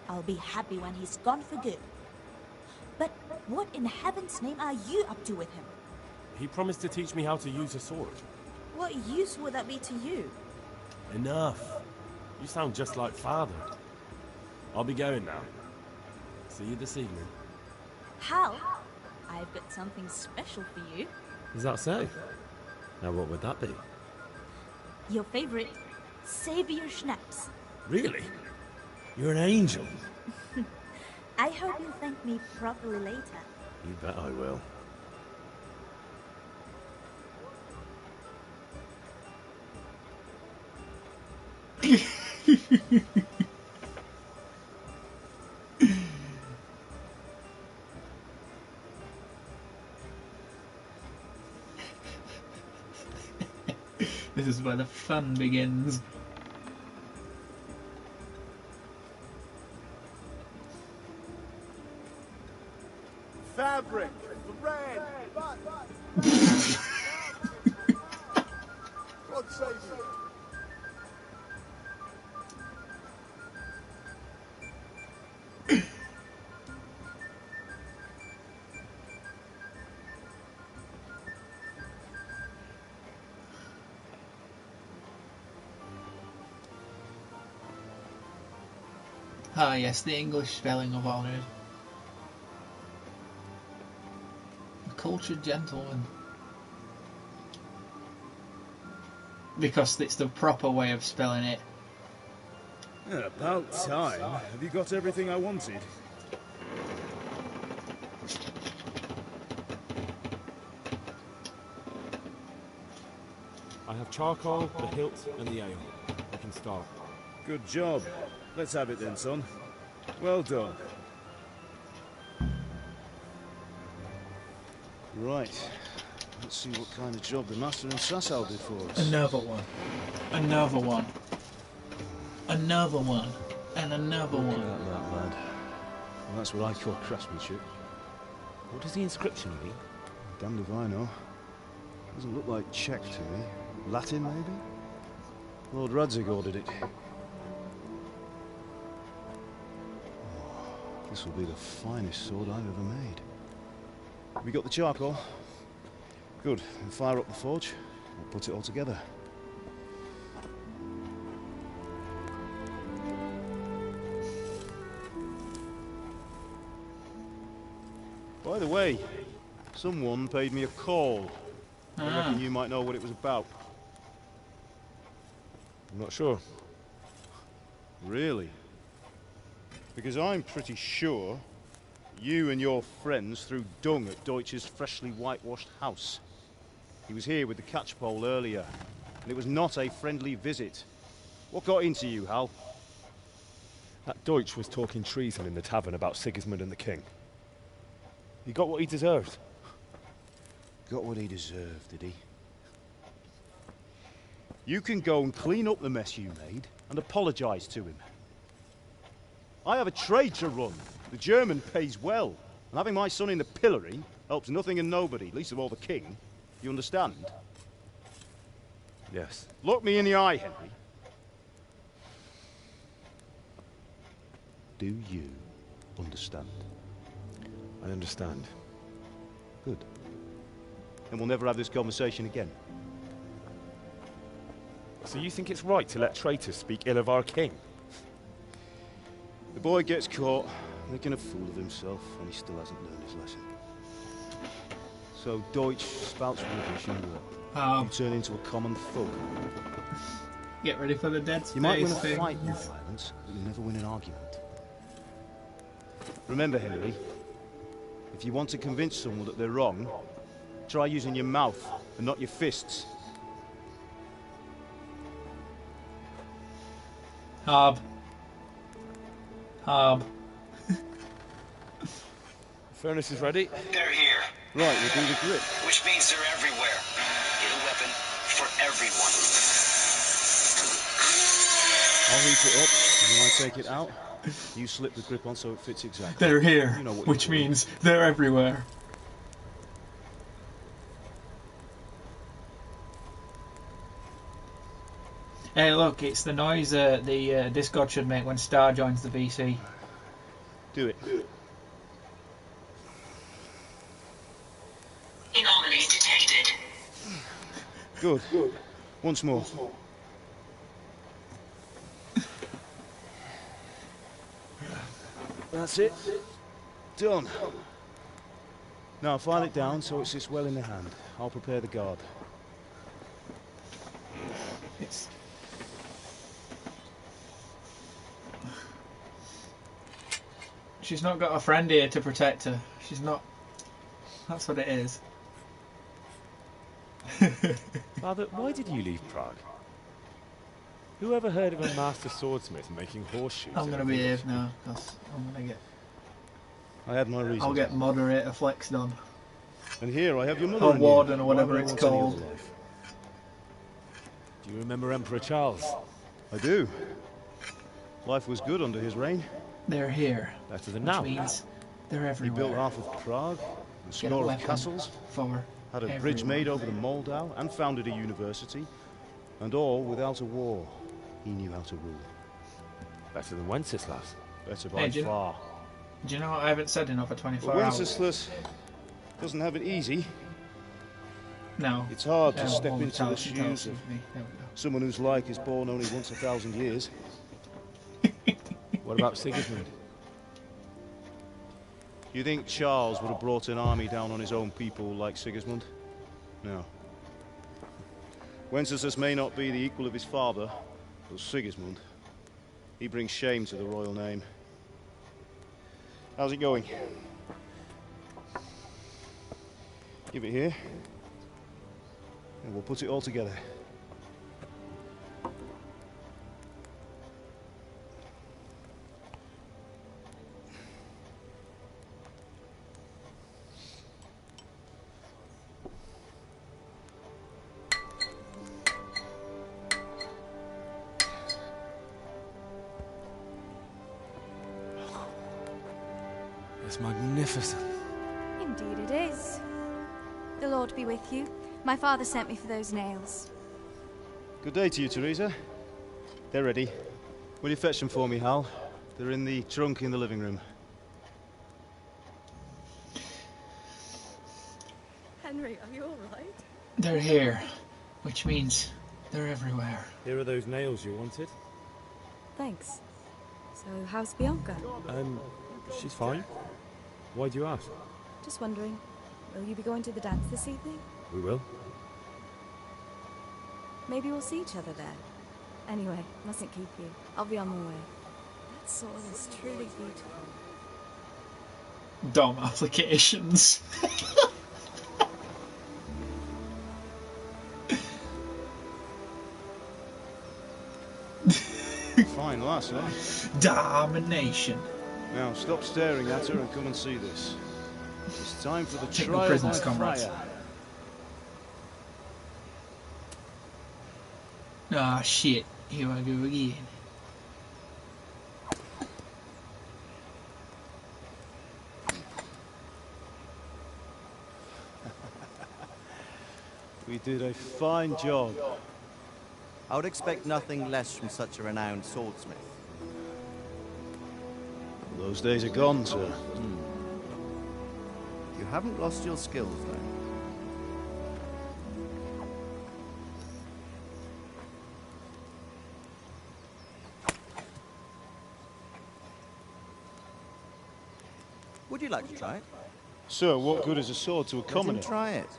I'll be happy when he's gone for good. But what in heaven's name are you up to with him? He promised to teach me how to use a sword. What use would that be to you? Enough. You sound just like father. I'll be going now. See you this evening. Hal, I've got something special for you. Is that so? Now what would that be? Your favorite Savior Schnapps. Really? You're an angel. I hope you'll thank me properly later. You bet I will. This is where the fun begins. Fabric, thread, God save you. Ah yes, the English spelling of honour. A cultured gentleman. Because it's the proper way of spelling it. About time. Have you got everything I wanted? I have charcoal, the hilt, and the ale. I can start. Good job. Let's have it then, son. Well done. Right. Let's see what kind of job the master and Sasau did for us. Another one. Another one. Another one. And another Look one. at that, lad. Well, that's what I call craftsmanship. What does the inscription mean? Damned if I know. Doesn't look like Czech to me. Latin, maybe? Lord Radzig ordered it. Oh, this will be the finest sword I've ever made. We got the charcoal? Good. We'll fire up the forge. We'll put it all together. By the way, someone paid me a call. I reckon you might know what it was about. I'm not sure. Really? Because I'm pretty sure you and your friends threw dung at Deutsch's freshly whitewashed house. He was here with the catchpole earlier, and it was not a friendly visit. What got into you, Hal? That Deutsch was talking treason in the tavern about Sigismund and the king. He got what he deserved. Got what he deserved, did he? You can go and clean up the mess you made and apologise to him. I have a trade to run. The German pays well, and having my son in the pillory helps nothing and nobody, least of all the king. You understand? Yes. Look me in the eye, Henry. Do you understand? I understand. Good. Then we'll never have this conversation again. So you think it's right to let traitors speak ill of our king? The boy gets caught, making a fool of himself, and he still hasn't learned his lesson. So Deutsch spouts rubbish and what? You turn into a common thug. Get ready for the dead space. You might win a thing. fight with violence, but you'll never win an argument. Remember, Henry, if you want to convince someone that they're wrong, try using your mouth and not your fists. Hob. Furnace is ready. They're here. Right, we'll do the grip. Which means they're everywhere. Get a weapon for everyone. I'll heat it up, and when I take it out, you slip the grip on so it fits exactly. They're here, You know what which you're doing. means they're everywhere. Hey, look, it's the noise this god should make when Star joins the VC. Do it. Anomalies detected. Good. Once more. That's it. Done. Now file it down so it sits well in the hand. I'll prepare the guard. It's... She's not got a friend here to protect her. She's not... That's what it is. Father, why did you leave Prague? Who ever heard of a master swordsmith making horseshoes? I'm gonna behave now, because I'm gonna get... I had my reasons. I'll get moderator flexed on. And here I have your mother. Or and warden, you. or whatever Why would I it's want any called. other life? Do you remember Emperor Charles? I do. Life was good under his reign. They're here. Better than which now. means they're He everywhere. built half of Prague, a Get a score of weapon castles, for had a everyone. bridge made over the Moldau, and founded a university, and all without a war. He knew how to rule. Better than Wenceslas. Better by Hey, do you- far. Do you know what I haven't said in over 24 But hours? Wenceslas doesn't have it easy. No. It's hard to Yeah, step well, into tell the us, tell us shoes of with me. There we go. someone whose like is born only once 1,000 years. What about Sigismund? You think Charles would have brought an army down on his own people like Sigismund? No. Wenceslas may not be the equal of his father, but Sigismund, he brings shame to the royal name. How's it going? Give it here, and we'll put it all together. That's magnificent. Indeed it is. The Lord be with you. My father sent me for those nails. Good day to you, Teresa. They're ready. Will you fetch them for me, Hal? They're in the trunk in the living room. Henry, are you all right? They're here, which means they're everywhere. Here are those nails you wanted. Thanks. So, how's Bianca? She's fine. Why do you ask? Just wondering, will you be going to the dance this evening? We will. Maybe we'll see each other there. Anyway, mustn't keep you. I'll be on my way. That sword is truly beautiful. Dom applications. Fine lass, eh? Domination. Now, stop staring at her and come and see this. It's time for the Take no trial prisoners, by comrades. fire. Ah, shit. Here I go again. We did a fine job. I would expect nothing less from such a renowned swordsmith. Those days are gone, sir. You haven't lost your skills, though. Would you like to try it? Sir, what good is a sword to a Let him commoner? try it.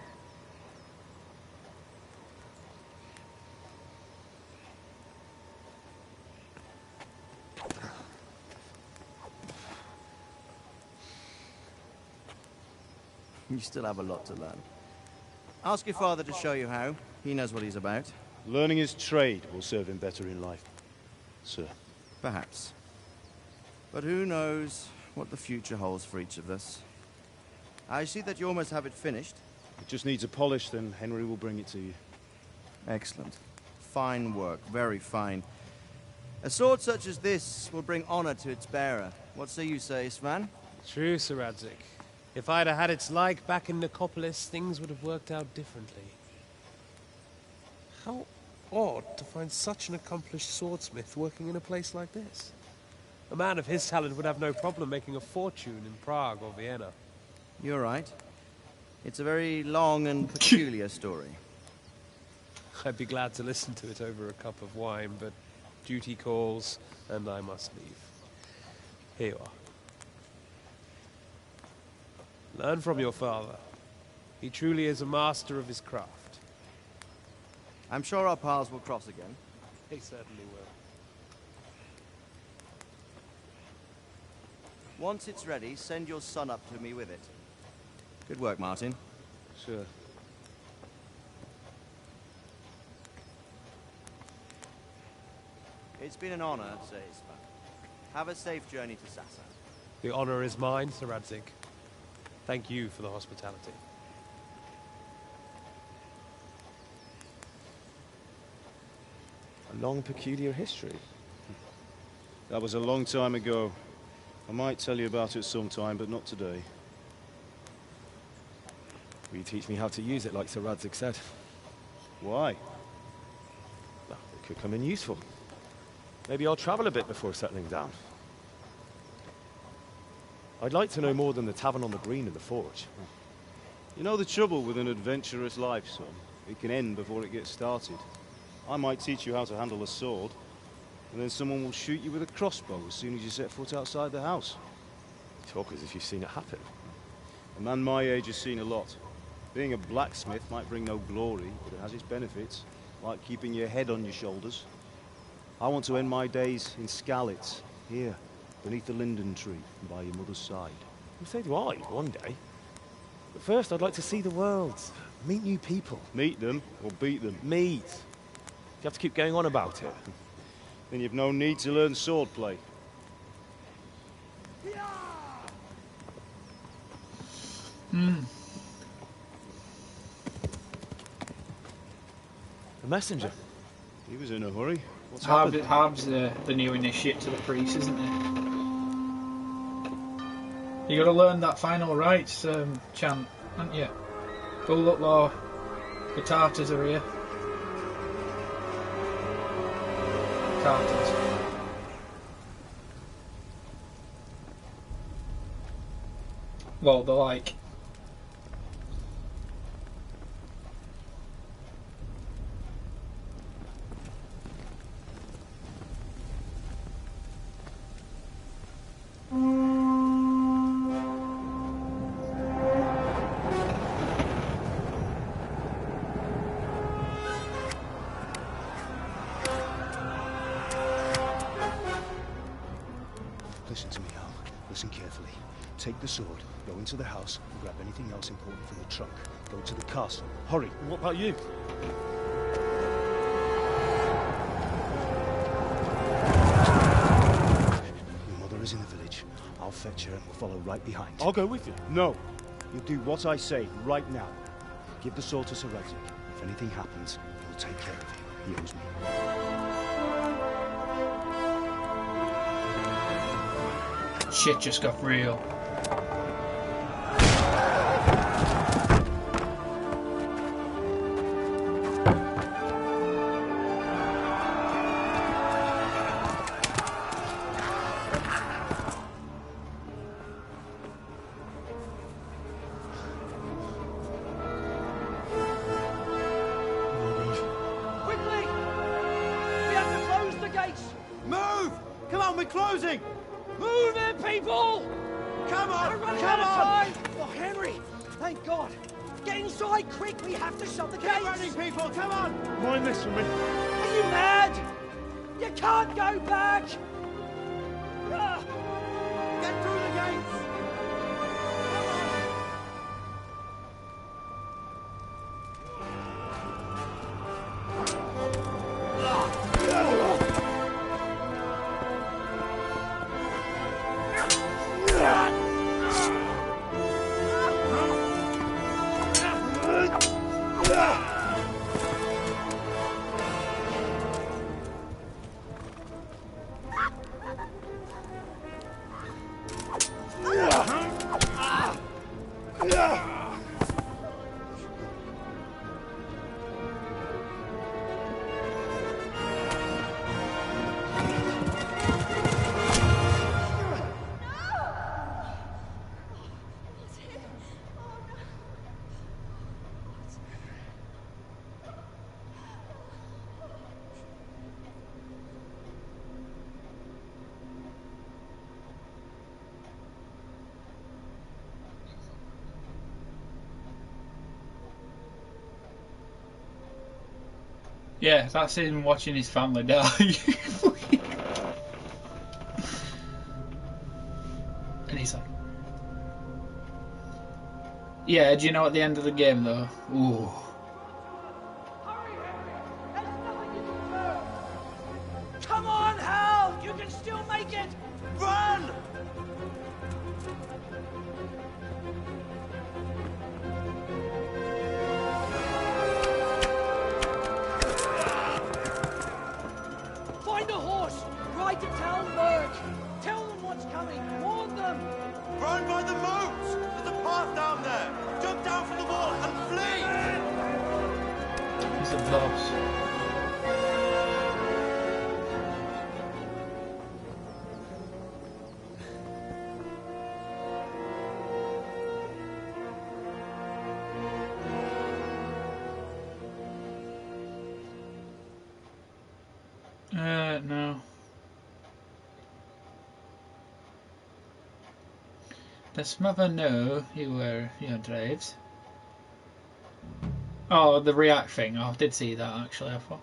You still have a lot to learn. Ask your father to show you how. He knows what he's about. Learning his trade will serve him better in life, sir. Perhaps. But who knows what the future holds for each of us. I see that you almost have it finished. It just needs a polish, then Henry will bring it to you. Excellent. Fine work, very fine. A sword such as this will bring honor to its bearer. What say you, Svan? True, Sir Radzik. If I'd have had its like back in Nicopolis, things would have worked out differently. How odd to find such an accomplished swordsmith working in a place like this. A man of his talent would have no problem making a fortune in Prague or Vienna. You're right. It's a very long and peculiar story. I'd be glad to listen to it over a cup of wine, but duty calls, and I must leave. Here you are. Learn from your father. He truly is a master of his craft. I'm sure our paths will cross again. He certainly will. Once it's ready, send your son up to me with it. Good work, Martin. Sure. It's been an honor, Sir Isma. Have a safe journey to Sassa. The honor is mine, Sir Radzik. Thank you for the hospitality. A long, peculiar history. That was a long time ago. I might tell you about it sometime, but not today. Will you teach me how to use it, like Sir Radzik said? Why? Well, it could come in useful. Maybe I'll travel a bit before settling down. I'd like to know more than the tavern on the green and the forge. You know the trouble with an adventurous life, son? It can end before it gets started. I might teach you how to handle a sword, and then someone will shoot you with a crossbow as soon as you set foot outside the house. You talk as if you've seen it happen. A man my age has seen a lot. Being a blacksmith might bring no glory, but it has its benefits, like keeping your head on your shoulders. I want to end my days in Skalitz, here, beneath the linden tree, by your mother's side. Well, so do I, one day. But first, I'd like to see the world, meet new people. Meet them, or beat them? Meet. You have to keep going on about it. Then you've no need to learn swordplay. A messenger. He was in a hurry. What's happened? Harb's the new initiate to the priest, isn't he? You got to learn that final rites chant, haven't you? Oh look, Law. The Tartars are here. Tartars. Well, they're like... Listen to me, Hal. Listen carefully. Take the sword, go into the house, and grab anything else important from the trunk. Go to the castle. Hurry! What about you? Your mother is in the village. I'll fetch her and we'll follow right behind. I'll go with you. No. You'll do what I say right now. Give the sword to Sir Radzik. If anything happens, he'll take care of you. He owes me. Shit just got real. Quickly! We have to close the gates! Move! Come on, we're closing! Move it, people! Come on! We're running Come out of on! time! Oh, Henry! Thank God! Get inside, quick! We have to shut the gates! Get running, people! Come on! Mind this for me. Are you mad? You can't go back! Ah. Get through the gates! Yeah, that's him watching his family die. And he's like... Yeah, do you know at the end of the game though? Ooh. Come on, Hal! You can still make it! Run! Find a horse! Ride to town, Merc! Tell them what's coming! Warn them! Run by the moat! There's a path down there! Jump down from the wall and flee! He's a boss. No. Does mother know you were your drives? Oh, the react thing. Oh, I did see that actually, I thought.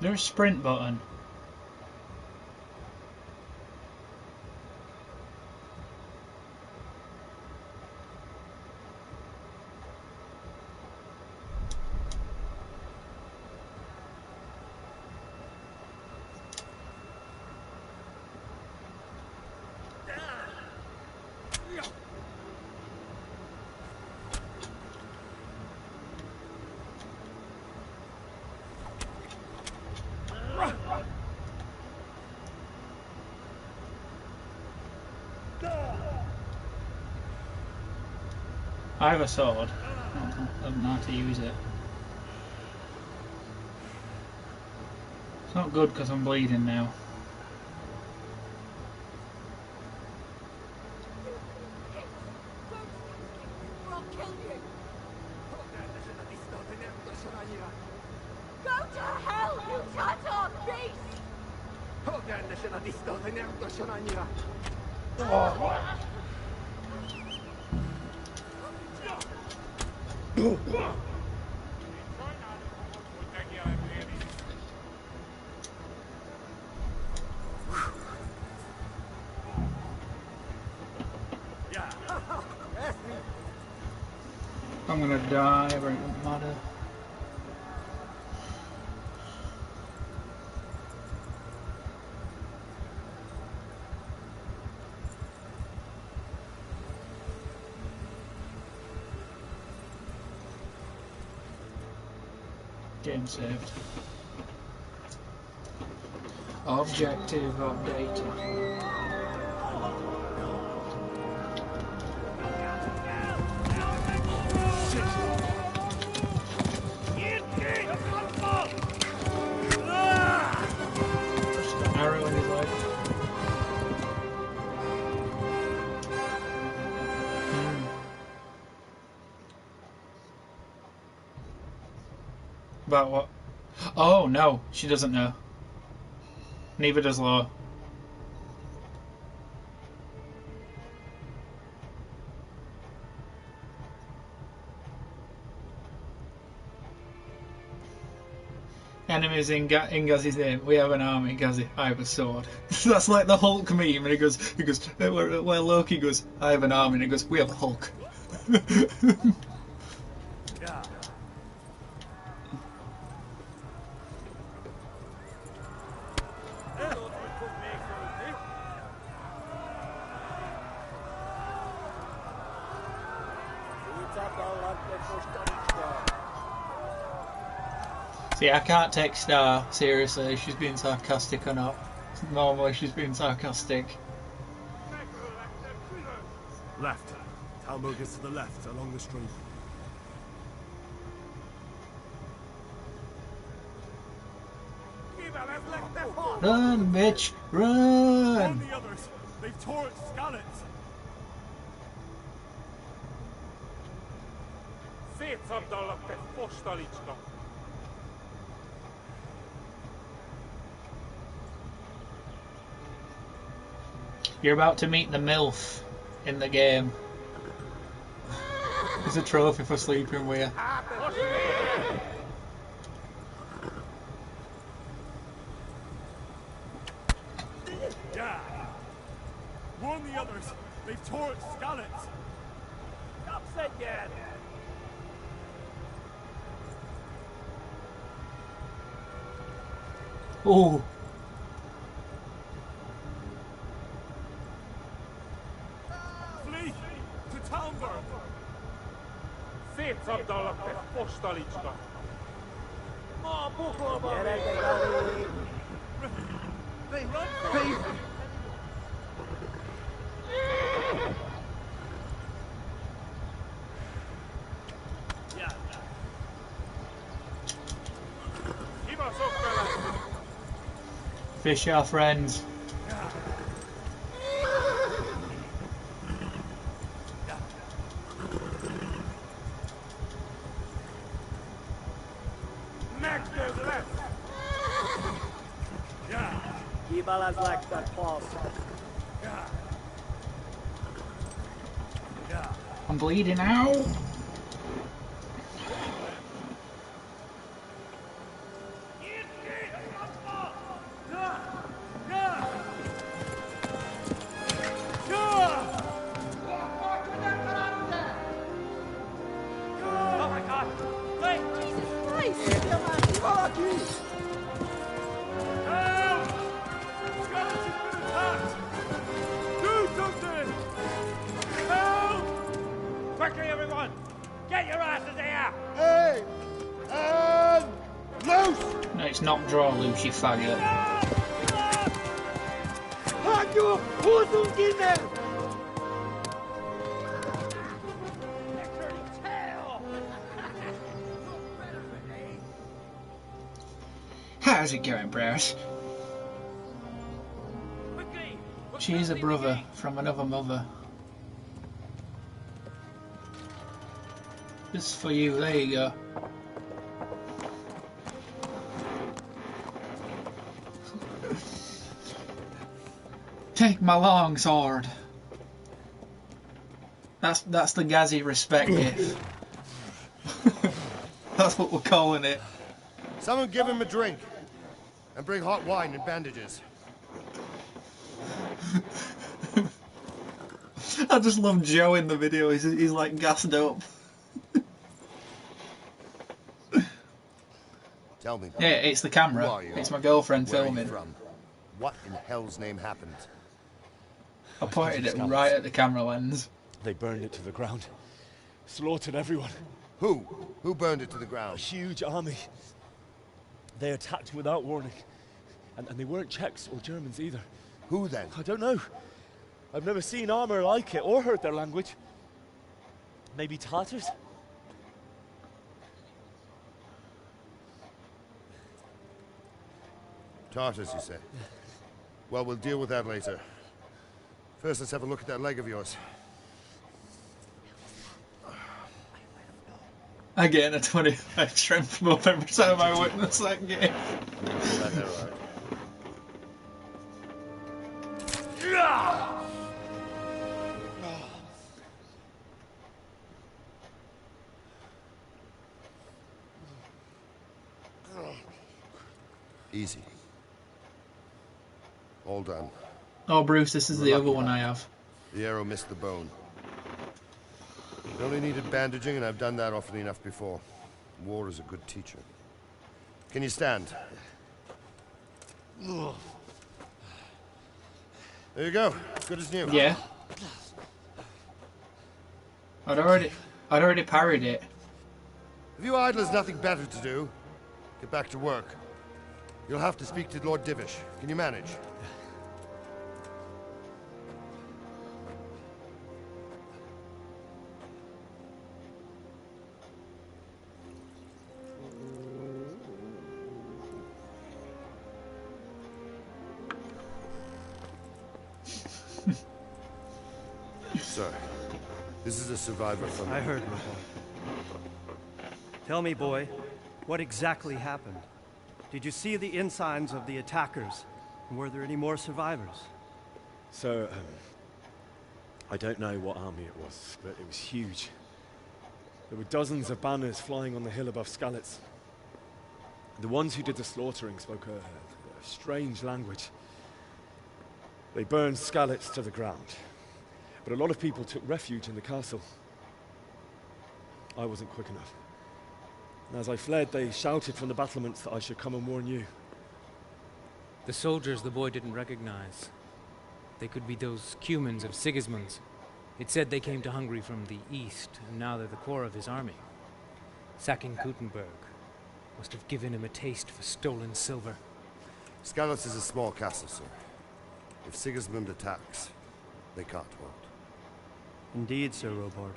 There's a sprint button. I have a sword. I don't know how to use it. It's not good because I'm bleeding now. I'll kill you! Go to hell, you Tatar beast! I'm gonna die, but it doesn't matter. Game saved. Objective updated. Arrow in his leg. About what? Oh no, she doesn't know. Neither does Law. Enemies in Gaz's name. We have an army, Gazi. I have a sword. That's like the Hulk meme, and he goes, where Loki goes, I have an army, and he goes, we have a Hulk. See, I can't take Star seriously if she's being sarcastic or not. Normally she's being sarcastic. Left. Talmud is to the left, along the street. Run, bitch! Run! The others. They've tore its scallops. You're about to meet the MILF in the game. It's a trophy for sleeping with you. Yeah. Warn the others. They've tore its scallops. Upset yet. Oh. Flee to Talmud. Fish our friends. I'm bleeding out. No, it's not draw loose, you faggot. How's it going, Browse? She's a brother from another mother. Just for you, there you go. Take my long sword. That's the Gazzy respect gift. That's what we're calling it. Someone give him a drink. And bring hot wine and bandages. I just love Joe in the video. He's like gassed up. Tell me. Yeah, it's the camera. It's my girlfriend filming. From? What in hell's name happened? I pointed it right at the camera lens. They burned it to the ground. Slaughtered everyone. Who? Who burned it to the ground? A huge army. They attacked without warning. And they weren't Czechs or Germans either. Who then? I don't know. I've never seen armor like it or heard their language. Maybe Tatars? Tartars, you say? Well, we'll deal with that later. First, let's have a look at that leg of yours. I get a 25 strength up every time I witness that game. Easy. All done. Oh, Bruce, this is the other one I have. The arrow missed the bone. It only needed bandaging, and I've done that often enough before. War is a good teacher. Can you stand? There you go. Good as new. Yeah. I'd already parried it. If you idlers nothing better to do, get back to work. You'll have to speak to Lord Divish. Can you manage? Sir, this is a survivor from... I heard, Robo. Tell me, boy, what exactly happened? Did you see the ensigns of the attackers? And were there any more survivors? So, I don't know what army it was, but it was huge. There were dozens of banners flying on the hill above Skalitz. The ones who did the slaughtering spoke a strange language. They burned Skalitz to the ground. But a lot of people took refuge in the castle. I wasn't quick enough. And as I fled, they shouted from the battlements that I should come and warn you. The soldiers the boy didn't recognize. They could be those Cumans of Sigismund's. It said they came to Hungary from the east, and now they're the core of his army. Sacking Kuttenberg must have given him a taste for stolen silver. Skalitz is a small castle, sir. If Sigismund attacks, they can't hold. Indeed, Sir Robard.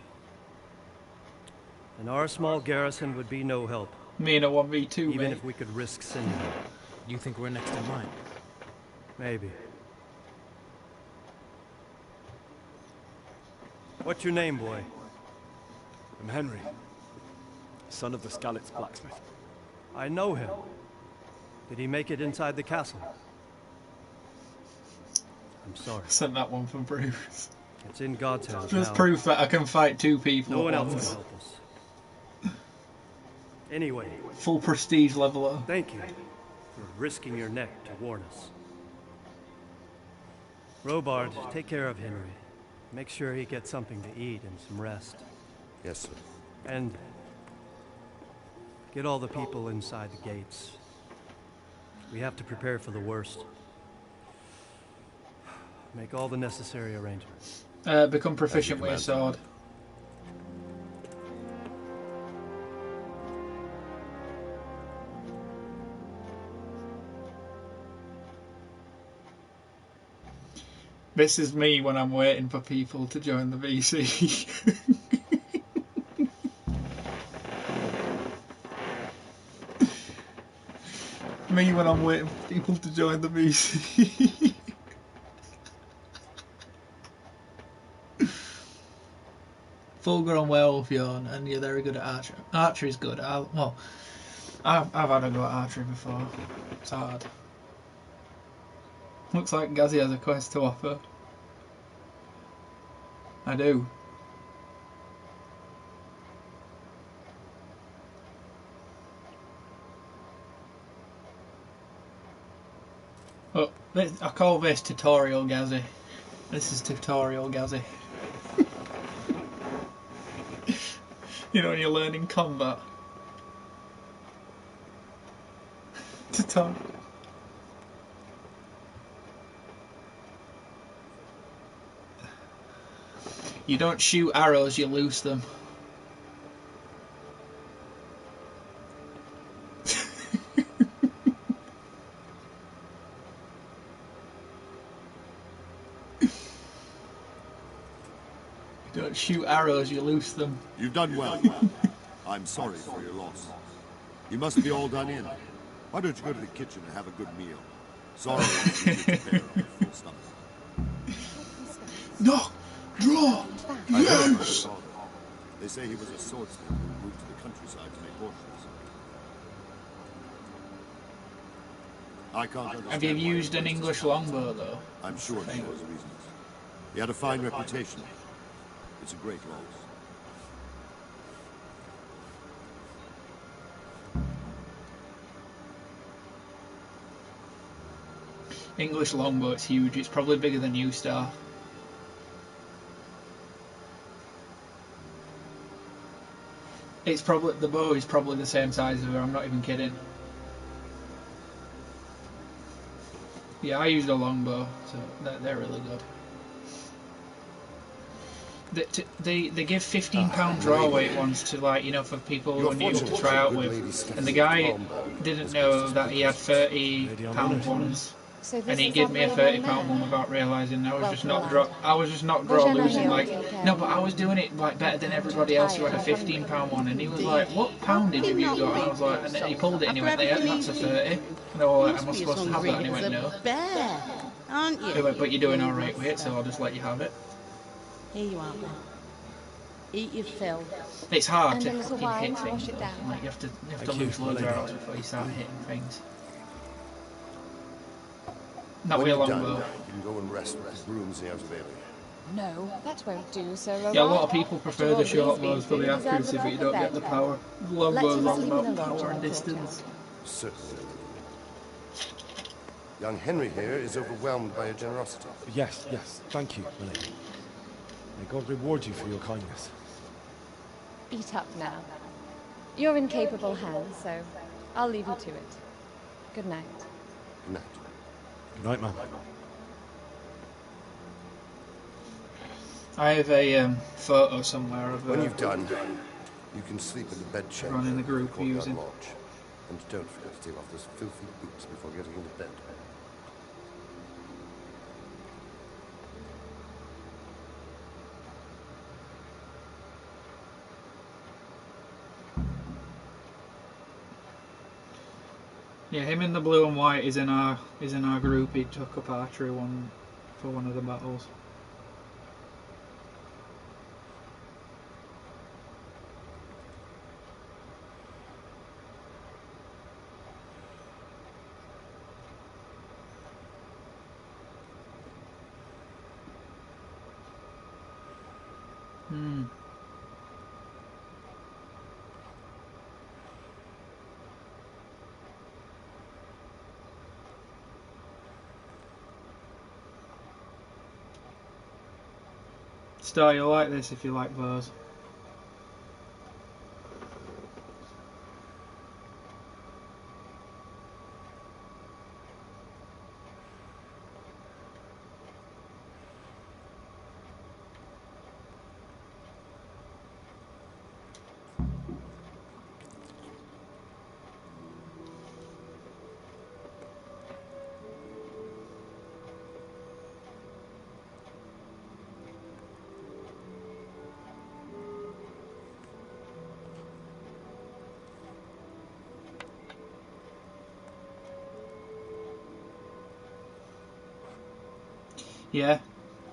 And our small garrison would be no help. Me in a 1v2, even mate. if we could risk sending them. You think we're next in line? Maybe. What's your name, boy? I'm Henry, son of the Skalitz blacksmith. I know him. Did he make it inside the castle? I'm sorry. Send that one for Bruce. It's in God's hands Just now. proof that I can fight two people No one at else once. can help us. Anyway. Full prestige leveler. Thank you for risking your neck to warn us. Robard, take care of Henry. Make sure he gets something to eat and some rest. Yes, sir. And get all the people inside the gates. We have to prepare for the worst. Make all the necessary arrangements. Become proficient with your sword. This is me when I'm waiting for people to join the VC. Me when I'm waiting for people to join the VC. Full-grown werewolf yawn, and you're very good at archery. Archery's good. I've had a go at archery before. It's hard. Looks like Gazzy has a quest to offer. I do. Oh, I call this tutorial Gazzy. This is tutorial Gazzy. You know when you're learning combat. Tutorial. You don't shoot arrows, you loose them. You don't shoot arrows, you loose them. You've done well. I'm sorry for your loss. You must be all done in. Why don't you go to the kitchen and have a good meal? Sorry, to bear on a full stomach. No! Draw! Yes! They say he was a swordsman who moved to the countryside to make horses. I can't understand. Have you used an English longbow though? I'm sure there was reasons. He had a fine reputation. It's a great loss. English longbow, it's huge. It's probably bigger than you, Star. It's probably, the bow is probably the same size as her, I'm not even kidding. Yeah, I used a longbow, so they're really good. They give £15 draw weight ones to, like, you know, for people who are new to try out with, and the guy didn't know that he had £30 ones. So And he gave me a £30 one without realising I was just not draw losing. Like, no, but I was doing it like better than everybody else who had a £15 one, and he was like, "What poundage have you got?" And I was like, and he pulled it and he went, "Yeah, that's a 30." And I was like, "Am I supposed to have that?" And he went, "No." Bear, aren't you? He went, "But you're doing all right with it, so I'll just let you have it." Here you are, then. Eat your fill. It's hard And to a little fucking wine hit to things. wash it Though. down. Like you have to Thank lose you, loads of lady. arrows before you start hitting things. Not When with a you're done, longbow. you can go and rest with the brooms in the outer bailey. No, that won't do, Sir Robert. Yeah, a lot of people prefer After the all short he's been bows for through, the he deserves accuracy, a but you proper don't get the bed. power. The Let's longbow's have a all sleep in about the lodge power in and the distance. Certainly. Young Henry here is overwhelmed by your generosity. Yes, thank you, my lady. May God reward you for your kindness. Eat up now. You're in capable hands, so I'll leave you to it. Good night. Good night. Good night, ma'am. I have a photo somewhere of When you've done, you can sleep in the bed chamber Everyone in the group courtyard using. lodge. And don't forget to take off those filthy boots before getting into bed. Yeah, him in the blue and white is in our group. He took up archery for one of the battles. Hmm. Star, you'll like this if you like bows. Yeah.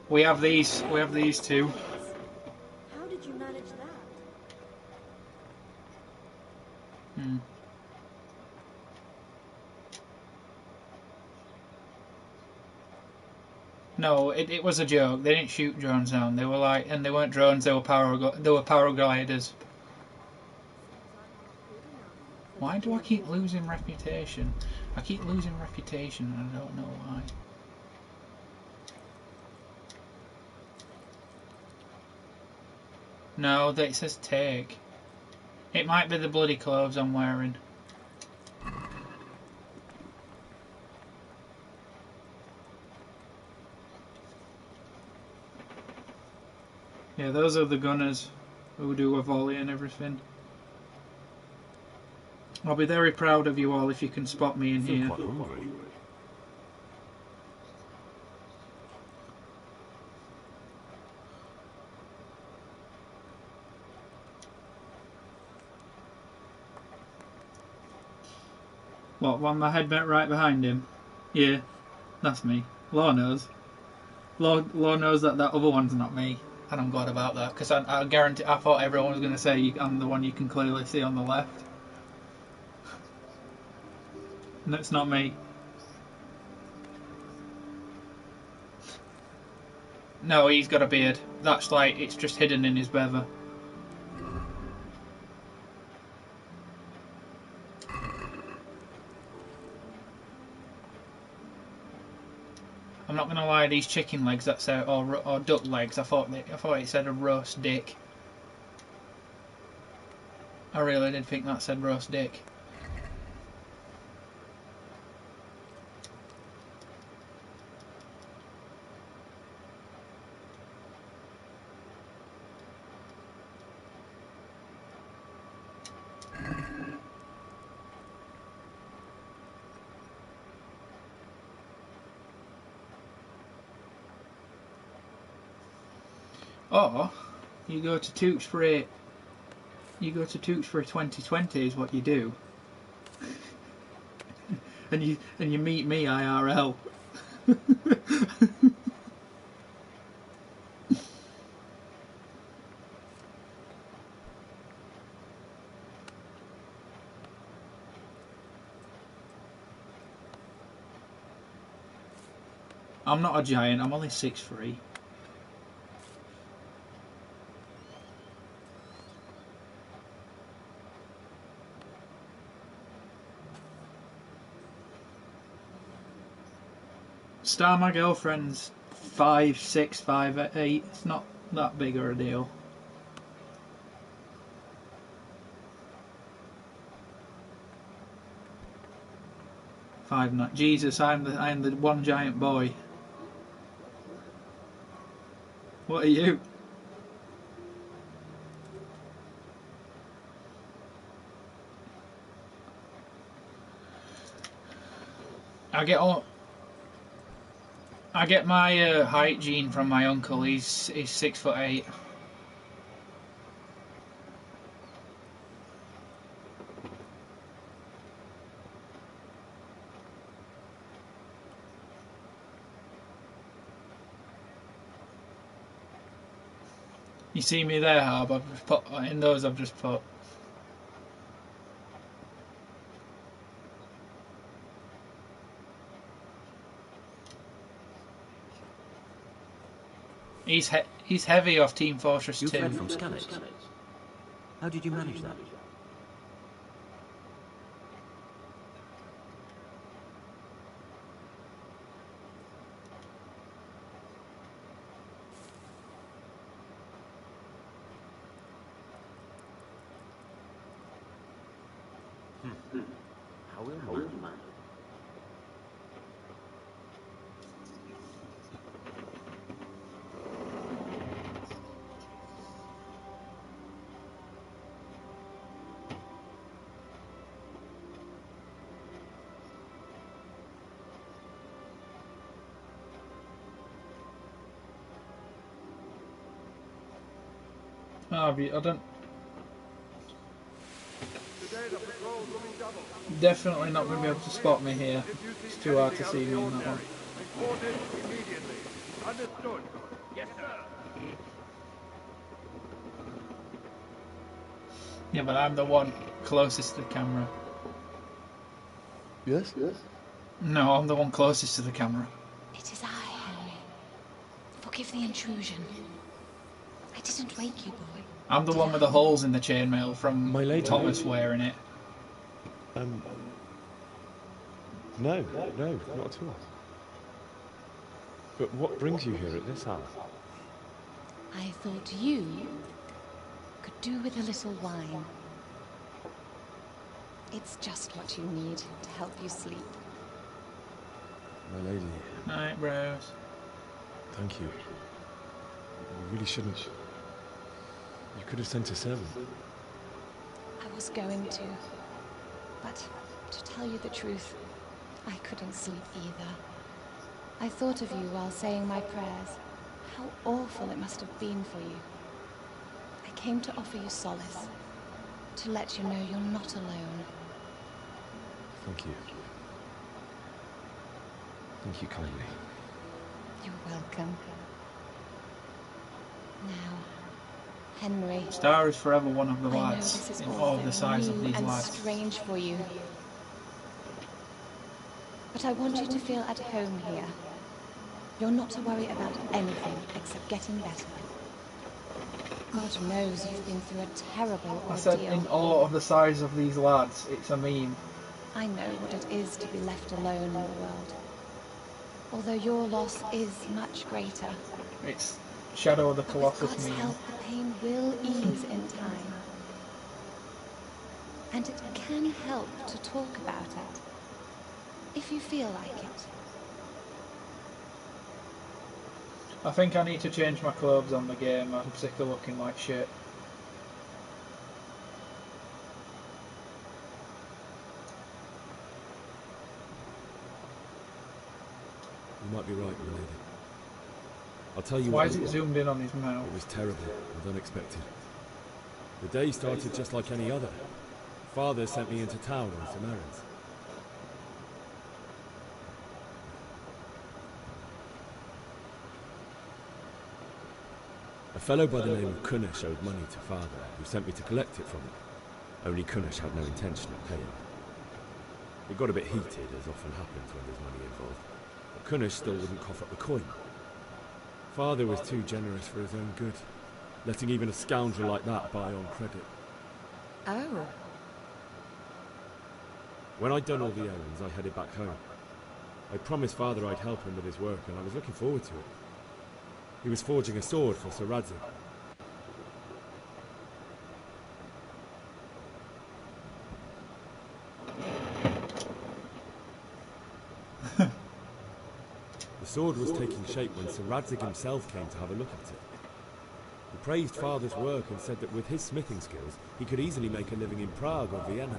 We have these two. How did you manage that? Hmm. No, it was a joke. They didn't shoot drones down. They were like, and they weren't drones. They were paragliders. Why do I keep losing reputation? I keep losing reputation, and I don't know why. No, that it says take. It might be the bloody clothes I'm wearing. Yeah, those are the gunners who do a volley and everything. I'll be very proud of you all if you can spot me in here. Quite hungry. What, one my head bent right behind him? Yeah, that's me. Law knows. Law knows that that other one's not me. And I'm glad about that, because I guarantee, I thought everyone was going to say I'm the one you can clearly see on the left. And it's not me. No, he's got a beard. That's like, it's just hidden in his bever. I'm not gonna lie, these chicken legs that say, or duck legs, I thought it said a roast dick. I really did think that said roast dick. Or you go to Tewkesbury. You go to Tewkesbury 2020 is what you do, and you meet me IRL. I'm not a giant. I'm only 6'3". Star, my girlfriend's 5'6", 5'8". It's not that big of a deal. Jesus, I'm the one giant boy. What are you? I get my height gene from my uncle. He's 6'8". You see me there, Harb? I've just put in those. I've just put. He's heavy off Team Fortress 2. You fled from Skalitz. How did you manage that? How will man? I don't. Definitely not going to be able to spot me here. It's too hard to see me in that one. Yeah, but I'm the one closest to the camera. Yes? No, I'm the one closest to the camera. It is I, Henry. Forgive the intrusion. I didn't wake you, boy. I'm the one with the holes in the chainmail from My lady. Thomas wearing it. No, not at all. But what brings you here at this hour? I thought you could do with a little wine. It's just what you need to help you sleep. My lady. Night, Rose. Thank you. You really shouldn't. You could have sent a servant. I was going to, but to tell you the truth, I couldn't sleep either. I thought of you while saying my prayers. How awful it must have been for you. I came to offer you solace, to let you know you're not alone. Thank you. Thank you kindly. You're welcome. Now, Henry. Star is forever one of the I know lads this is in all all of the size new of these and lads. strange for you. But I want you to feel at home here. You're not to worry about anything except getting better. God knows you've been through a terrible ordeal. I said in all of the size of these lads, it's a meme. I know what it is to be left alone in the world. Although your loss is much greater. It's Shadow of the But Colossus with God's meme. help, the pain will ease in time. And it can help to talk about it, if you feel like it. I think I need to change my clothes on the game. I'm sick of looking like shit. You might be right, my lady. I'll tell you Why what. is it zoomed in on his mouth? It was terrible and unexpected. The day started just like any other. Father sent me into town on some errands. A fellow by the name of Kunesh owed money to Father, who sent me to collect it from him. Only Kunesh had no intention of paying. It got a bit heated, as often happens when there's money involved. But Kunesh still wouldn't cough up the coin. Father was too generous for his own good, letting even a scoundrel like that buy on credit. Oh. When I'd done all the errands, I headed back home. I promised Father I'd help him with his work, and I was looking forward to it. He was forging a sword for Sir Radzig. The sword was taking shape when Sir Radzig himself came to have a look at it. He praised Father's work and said that with his smithing skills, he could easily make a living in Prague or Vienna.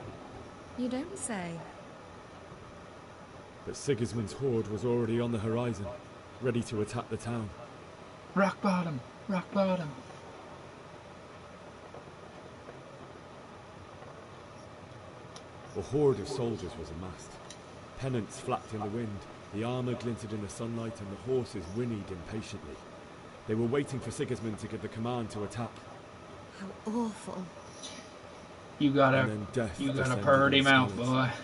You don't say. But Sigismund's horde was already on the horizon, ready to attack the town. Rock bottom! Rock bottom! A horde of soldiers was amassed. Pennants flapped in the wind, the armour glinted in the sunlight, and the horses whinnied impatiently. They were waiting for Sigismund to give the command to attack. How awful. You got a descended purdy in mouth, silence.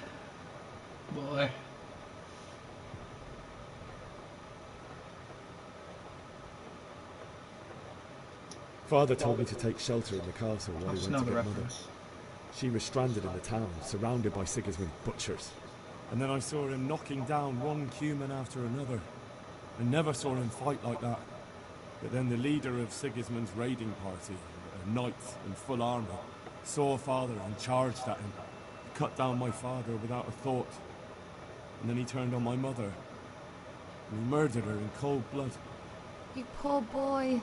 boy. Boy. Father told me to take shelter in the castle while That's he went to another get Mother. reference. She was stranded in the town, surrounded by Sigismund's butchers. And then I saw him knocking down one Cuman after another. I never saw him fight like that. But then the leader of Sigismund's raiding party, a knight in full armour, saw Father and charged at him. He cut down my father without a thought. And then he turned on my mother. And he murdered her in cold blood. You poor boy.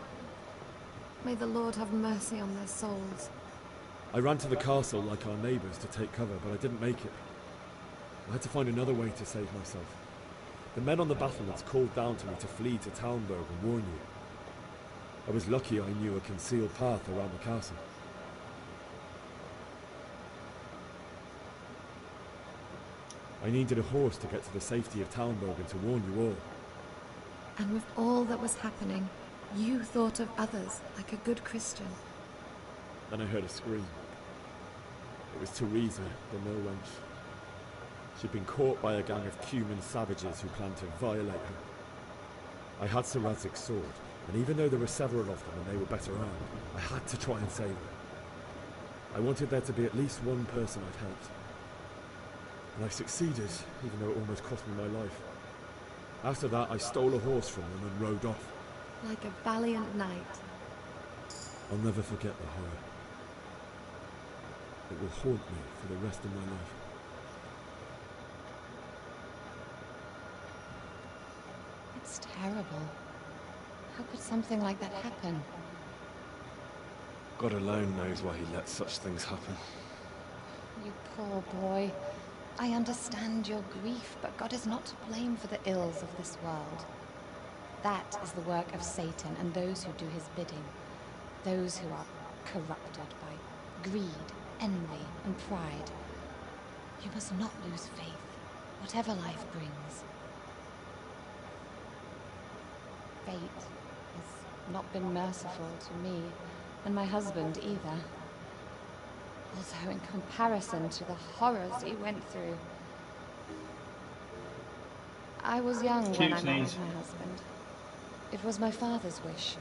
May the Lord have mercy on their souls. I ran to the castle like our neighbours to take cover, but I didn't make it. I had to find another way to save myself. The men on the battlements called down to me to flee to Talmberg and warn you. I was lucky I knew a concealed path around the castle. I needed a horse to get to the safety of Talmberg and to warn you all. And with all that was happening, you thought of others like a good Christian. Then I heard a scream. It was Teresa, the mill wench. She'd been caught by a gang of Cuman savages who planned to violate her. I had Sir Radzig's sword, and even though there were several of them and they were better armed, I had to try and save her. I wanted there to be at least one person I'd helped. And I succeeded, even though it almost cost me my life. After that, I stole a horse from them and rode off. Like a valiant knight. I'll never forget the horror. It will haunt me for the rest of my life. It's terrible. How could something like that happen? God alone knows why he lets such things happen. You poor boy. I understand your grief, but God is not to blame for the ills of this world. That is the work of Satan and those who do his bidding. Those who are corrupted by greed, envy, and pride. You must not lose faith, whatever life brings. Fate has not been merciful to me, and my husband either. Although in comparison to the horrors he went through. I was young when I married my husband. It was my father's wish.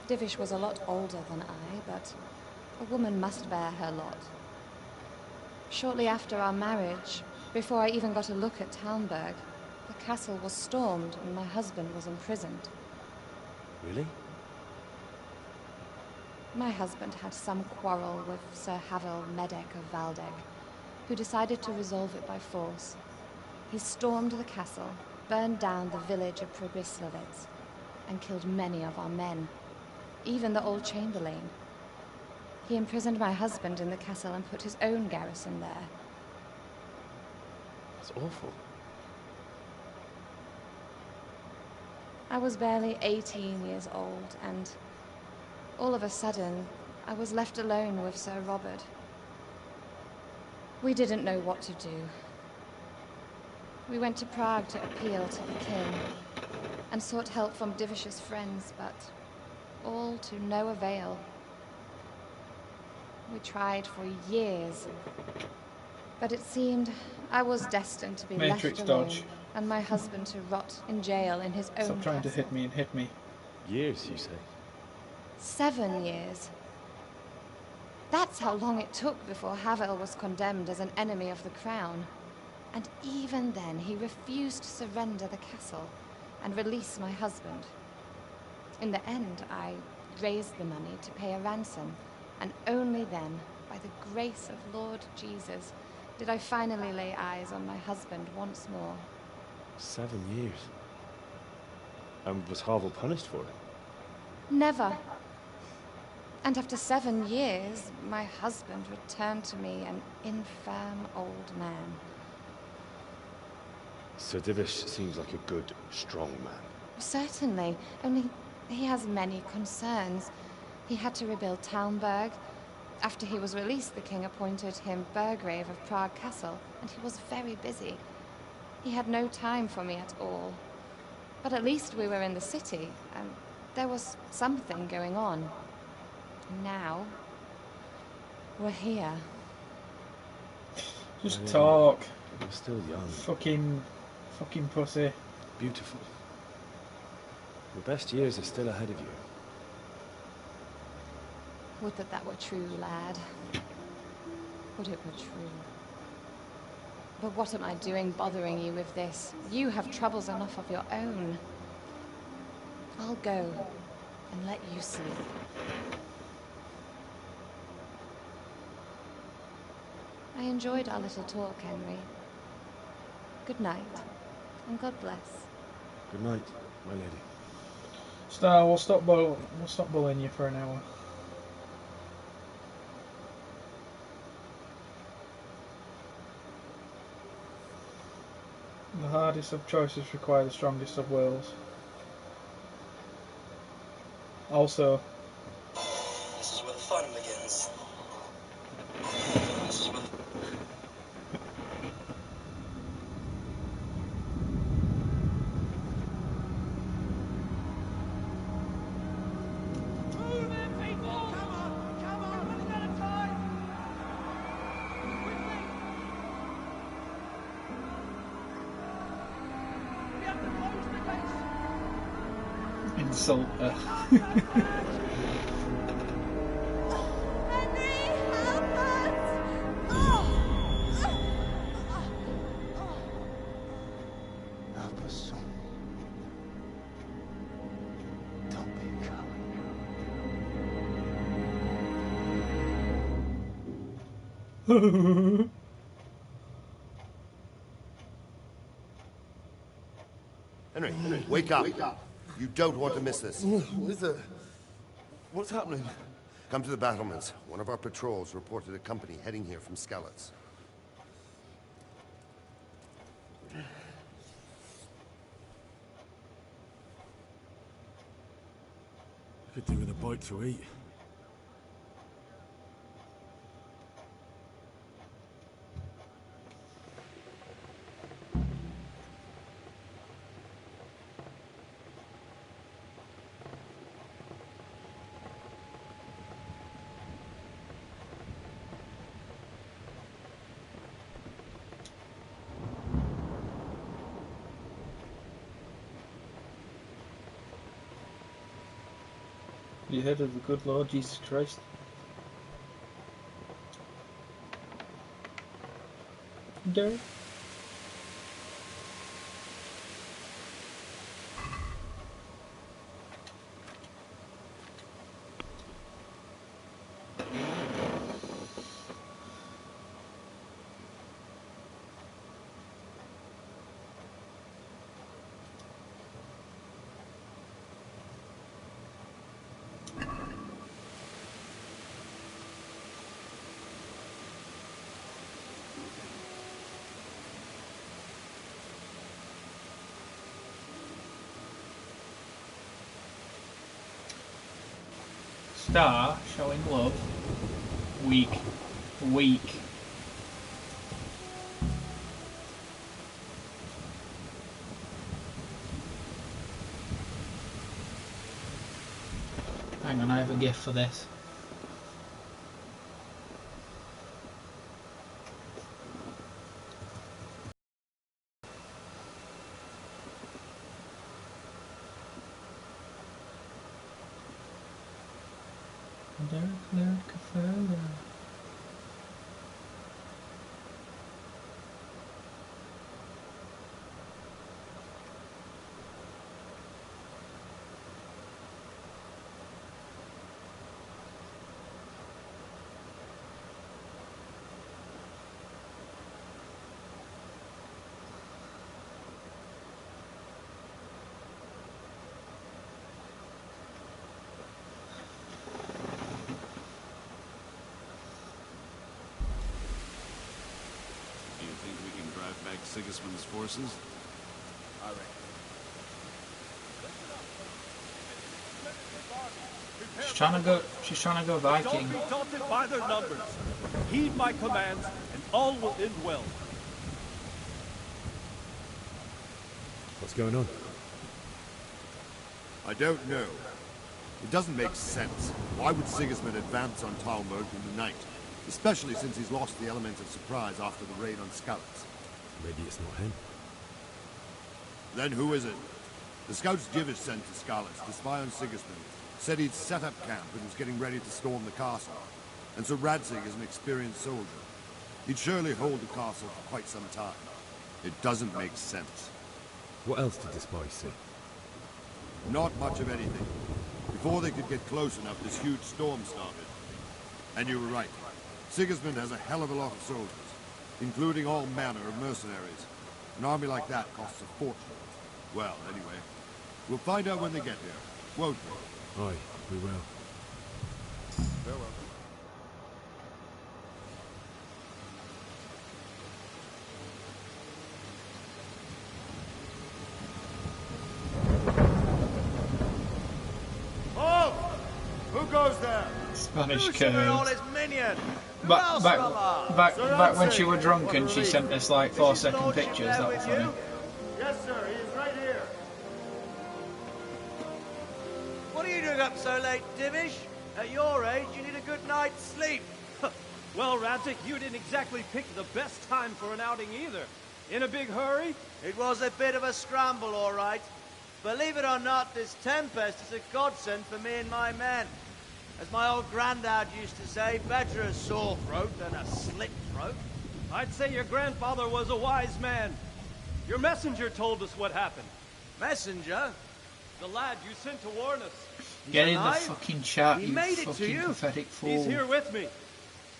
Divish was a lot older than I, but a woman must bear her lot. Shortly after our marriage, before I even got a look at Talmberg, the castle was stormed and my husband was imprisoned. Really? My husband had some quarrel with Sir Havel Medek of Valdek, who decided to resolve it by force. He stormed the castle, burned down the village of Probislavitz, and killed many of our men, even the old chamberlain. He imprisoned my husband in the castle and put his own garrison there. It's awful. I was barely 18 years old, and all of a sudden, I was left alone with Sir Robert. We didn't know what to do. We went to Prague to appeal to the king, and sought help from Divish's friends, but all to no avail. We tried for years, but it seemed I was destined to be Matrix left alone, dodge. and my husband to rot in jail in his own Stop trying to castle. hit me and hit me. Years, you say? 7 years. That's how long it took before Havel was condemned as an enemy of the crown. And even then, he refused to surrender the castle and release my husband. In the end, I raised the money to pay a ransom, and only then, by the grace of Lord Jesus, did I finally lay eyes on my husband once more. 7 years. And was Havel punished for it? Never. And after 7 years, my husband returned to me an infirm old man. Sir Divish seems like a good, strong man. Certainly, only he has many concerns. He had to rebuild Talmberg. After he was released, the king appointed him Burgrave of Prague Castle, and he was very busy. He had no time for me at all. But at least we were in the city, and there was something going on. Now, we're here. Just talk. You're still young. Fucking pussy. Beautiful. Your best years are still ahead of you. Would that were true, lad. Would it were true. But what am I doing bothering you with this? You have troubles enough of your own. I'll go and let you sleep. I enjoyed our little talk, Henry. Good night, and God bless. Good night, my lady. Star, we'll stop bullying you for an hour. The hardest of choices require the strongest of wills. Also, This is where the fun begins. This is where Insult her. Help us, son. Don't be a coward. Henry, wake up. You don't want to miss this. What is it? What's happening? Come to the battlements. One of our patrols reported a company heading here from Skalitz. Could do with a bite to eat. You heard of the good Lord Jesus Christ? Derek? Star showing love. Weak. Weak. Hang on, I have a gift for this. Back Sigismund's forces? I reckon. She's trying to go Viking. Don't be daunted by their numbers. Heed my commands, and all will end well. What's going on? I don't know. It doesn't make sense. Why would Sigismund advance on Talmberg in the night? Especially since he's lost the element of surprise after the raid on Skalitz. Maybe it's not him. Then who is it? The scouts Divish sent to Skalitz to spy on Sigismund said he'd set up camp and was getting ready to storm the castle. And so Radzig is an experienced soldier. He'd surely hold the castle for quite some time. It doesn't make sense. What else did the spies see? Not much of anything. Before they could get close enough, this huge storm started. And you were right. Sigismund has a hell of a lot of soldiers, including all manner of mercenaries. An army like that costs a fortune. Well, anyway, we'll find out when they get here, won't we? Aye, we will. Farewell. Who goes there? Spanish curve. Back when she was drunk and she sent us like 4-second pictures, that was funny. Yes, sir, he is right here. What are you doing up so late, Divish? At your age, you need a good night's sleep. Well, Radzig, you didn't exactly pick the best time for an outing either. In a big hurry? It was a bit of a scramble, all right. Believe it or not, this tempest is a godsend for me and my men. As my old granddad used to say, better a sore throat than a slit throat. I'd say your grandfather was a wise man. Your messenger told us what happened. Messenger? The lad you sent to warn us. Get in the fucking chat, He you made it to fucking you. pathetic fool. He's here with me.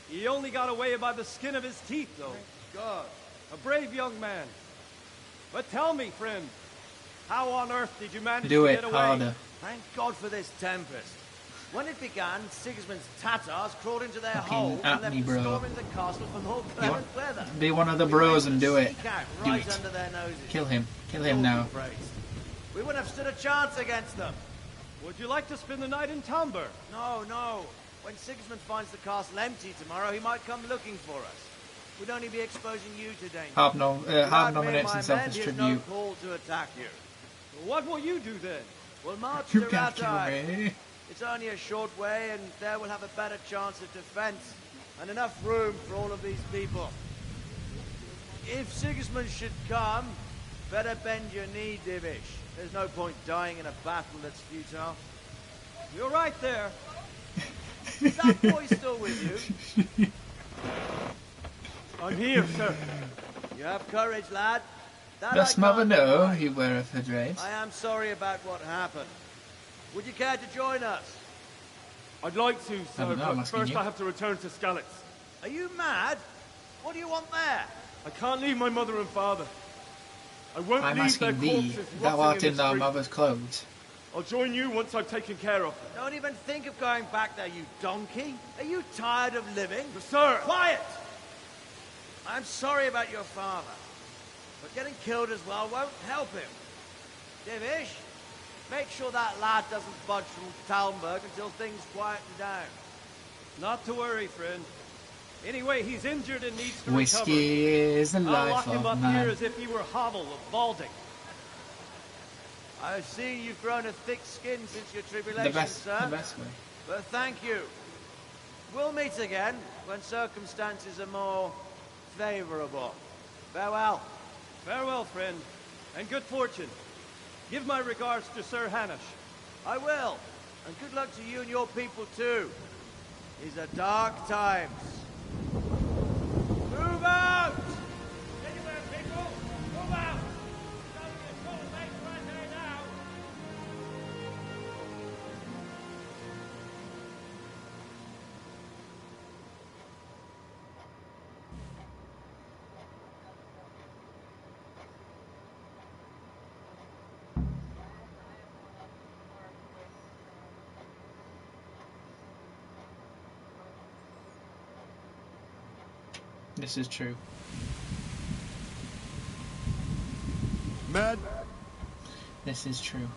He only got away by the skin of his teeth, though. God. A brave young man. But tell me, friend, how on earth did you manage Do to it get away? harder. Thank God for this tempest. When it began, Sigismund's Tatars crawled into their Fucking holes at and me, left bro. storming the castle for more You clement weather. Be one of the bros and do it. Sneak out Do right it. under their noses. Kill him. Kill him now. Praised. We wouldn't have stood a chance against them. Would you like to spend the night in Talmberg? No, no. When Sigismund finds the castle empty tomorrow, he might come looking for us. We'd only be exposing you to danger. Hard Without me nominates and my himself men, as he has tribute. no call to attack you. What will you do then? We'll march You to can't kill Ratai. me. It's only a short way, and there we'll have a better chance of defense and enough room for all of these people. If Sigismund should come, better bend your knee, Divish. There's no point dying in a battle that's futile. You're right there. Is that boy still with you? I'm here, sir. You have courage, lad. That Does I mother can't know deny. he weareth her drapes? I am sorry about what happened. Would you care to join us? I'd like to, I sir, don't know, I'm but asking first you. I have to return to Skalitz. Are you mad? What do you want there? I can't leave my mother and father. I won't I'm leave their asking thee, corpses thou rotting art in in the thy street. mother's clothes. I'll join you once I've taken care of them. Don't even think of going back there, you donkey. Are you tired of living? But sir! Quiet! I'm sorry about your father, but getting killed as well won't help him. Divish, make sure that lad doesn't budge from Talmberg until things quieten down. Not to worry, friend. Anyway, he's injured and needs to Whiskey is the recover. I'll life lock him of up here man. as if he were Hovel of Balding. I see you've grown a thick skin since your The tribulation, best sir. way. But thank you. We'll meet again when circumstances are more favorable. Farewell. Farewell, friend, and good fortune. Give my regards to Sir Hanush. I will. And good luck to you and your people too. These are dark times. Move out! Anywhere, people! Move out! It's only a short way right there now. This is true. Men, This is true.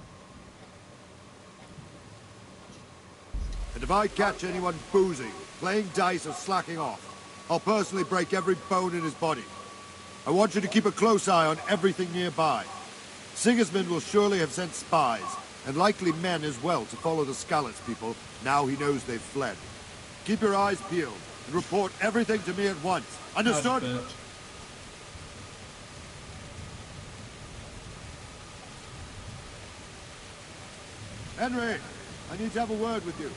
and if I catch anyone boozing, playing dice or slacking off, I'll personally break every bone in his body. I want you to keep a close eye on everything nearby. Sigismund will surely have sent spies, and likely men as well, to follow the Skalitz people now he knows they've fled. Keep your eyes peeled, and report everything to me at once. Understood? Albert. Henry, I need to have a word with you.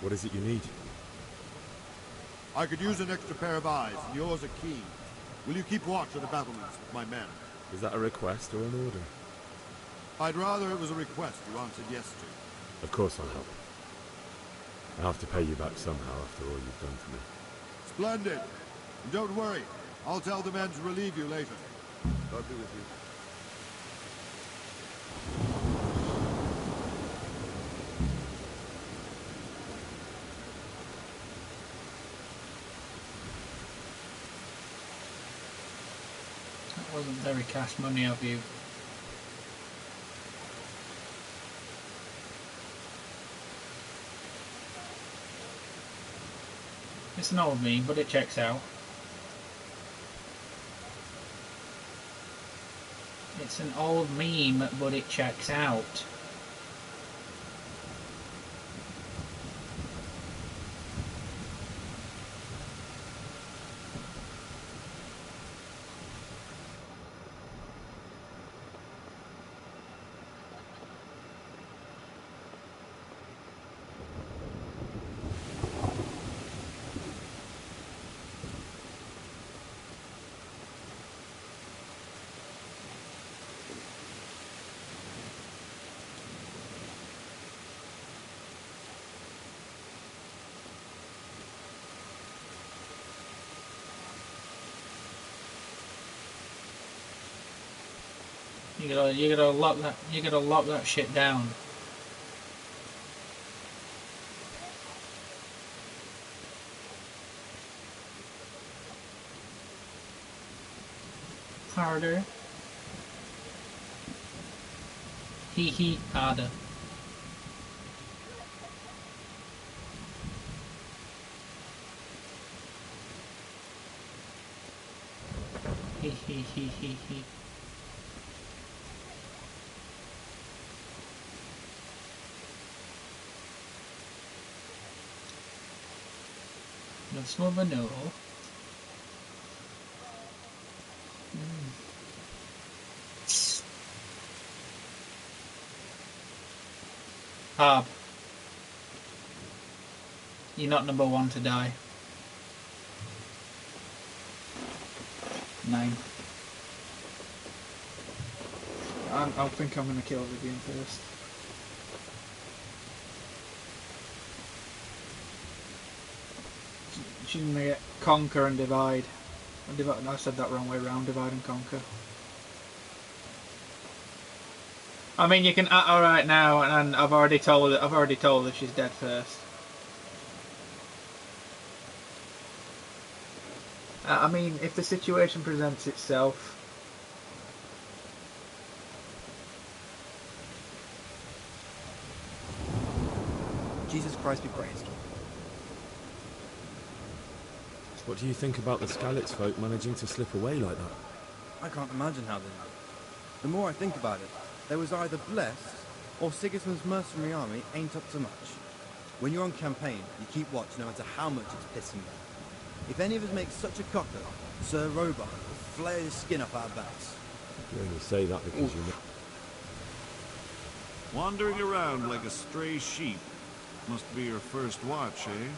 What is it you need? I could use an extra pair of eyes, and yours are keen. Will you keep watch of the battlements with my men? Is that a request or an order? I'd rather it was a request you answered yes to. Of course I'll help. I have to pay you back somehow after all you've done to me. Splendid. And don't worry, I'll tell the men to relieve you later. God be with you. That wasn't very cash money of you. It's an old meme, but it checks out. It's an old meme, but it checks out. You gotta lock that shit down. Harder. Hee harder. He. Let's move a no. Harb. You're not number one to die. 9. I think I'm going to kill Vivian first. She's going to get conquer and divide. I said that wrong way round. Divide and conquer. I mean, you can at her right now, and I've already told her she's dead first. I mean, if the situation presents itself. Jesus Christ be praised. What do you think about the Skalitz folk managing to slip away like that? I can't imagine how they did. The more I think about it, they was either blessed, or Sigismund's mercenary army ain't up to much. When you're on campaign, you keep watch no matter how much it's pissing them. If any of us make such a cocker, Sir Roebuck will flare his skin up our backs. You only say that because you know. Wandering around like a stray sheep. Must be your first watch, eh?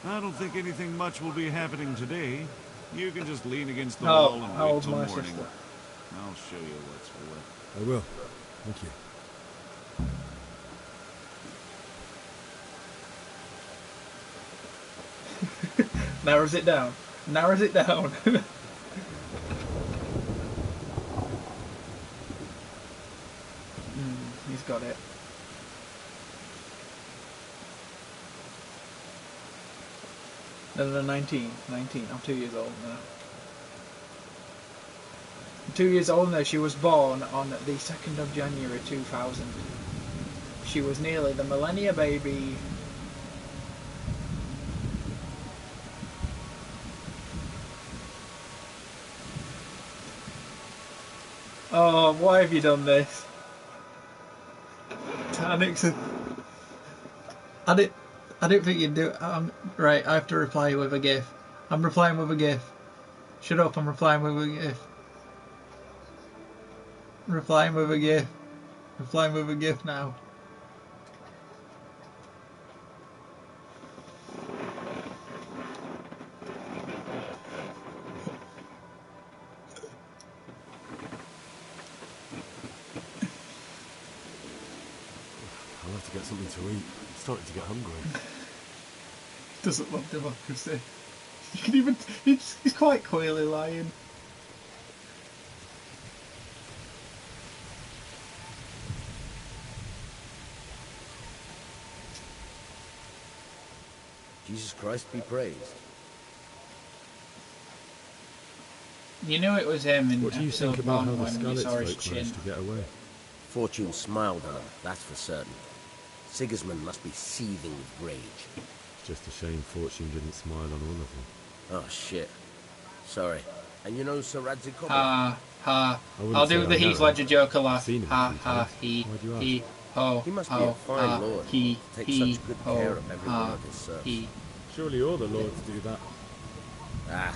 I don't think anything much will be happening today. You can just lean against the wall and wait till morning. Sister. I'll show you what's what. I will. Thank you. Narrows it down. Narrows it down. He's got it. No, 19. 19. I'm 2 years old now. I'm 2 years old now. She was born on the 2nd of January 2000. She was nearly the millennia baby. Oh, why have you done this? Tanix, I didn't think you'd do it. Right, I have to reply with a GIF. I'm replying with a GIF. Shut up, I'm replying with a GIF. Replying with a GIF. Replying with a GIF now. I'll have to get something to eat. I'm starting to get hungry. He doesn't love democracy. You can even. He's quite coyly lying. Jesus Christ be praised. You knew it was him in What do you think about how the Skalitz folk chin. managed to get away? Fortune smiled on him, that's for certain. Sigismund must be seething with rage. It's just a shame Fortune didn't smile on all of them. Oh, shit. Sorry. And you know Sir Radzig Ha, ha. I'll do the Heath Ledger Joker laugh. Ha, ha, he, ho, he must ho, be a fine ha, lord. he, Take he, such good ho, care of every ha, one of his serfs. he. Surely all the lords do that. Ah,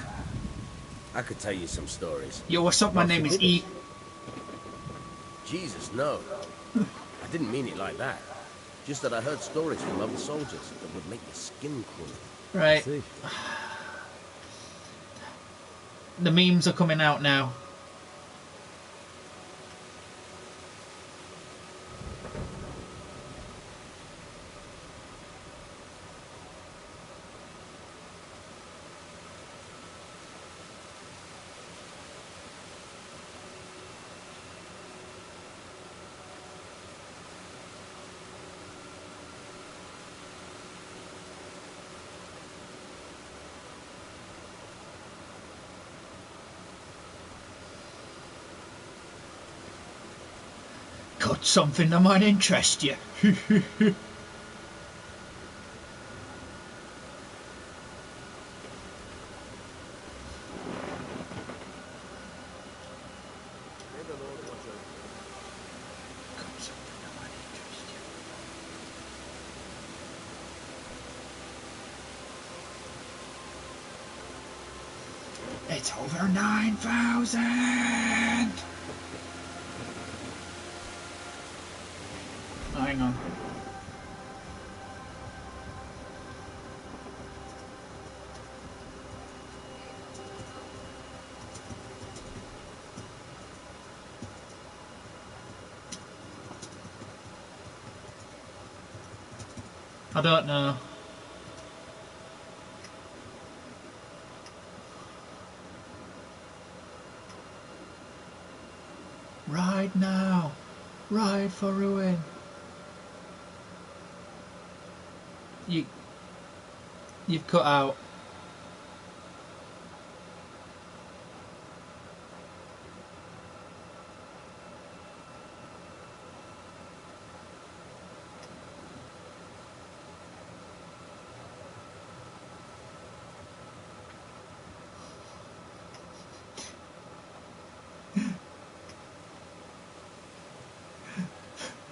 I could tell you some stories. Yo, what's up? My name is E. Jesus, no. I didn't mean it like that. Just that I heard stories from other soldiers that would make your skin crawl. Right. The memes are coming out now. got something that might interest you. It's over 9,000. Hang on. I don't know. Ride now. Ride for ruin. You've cut out.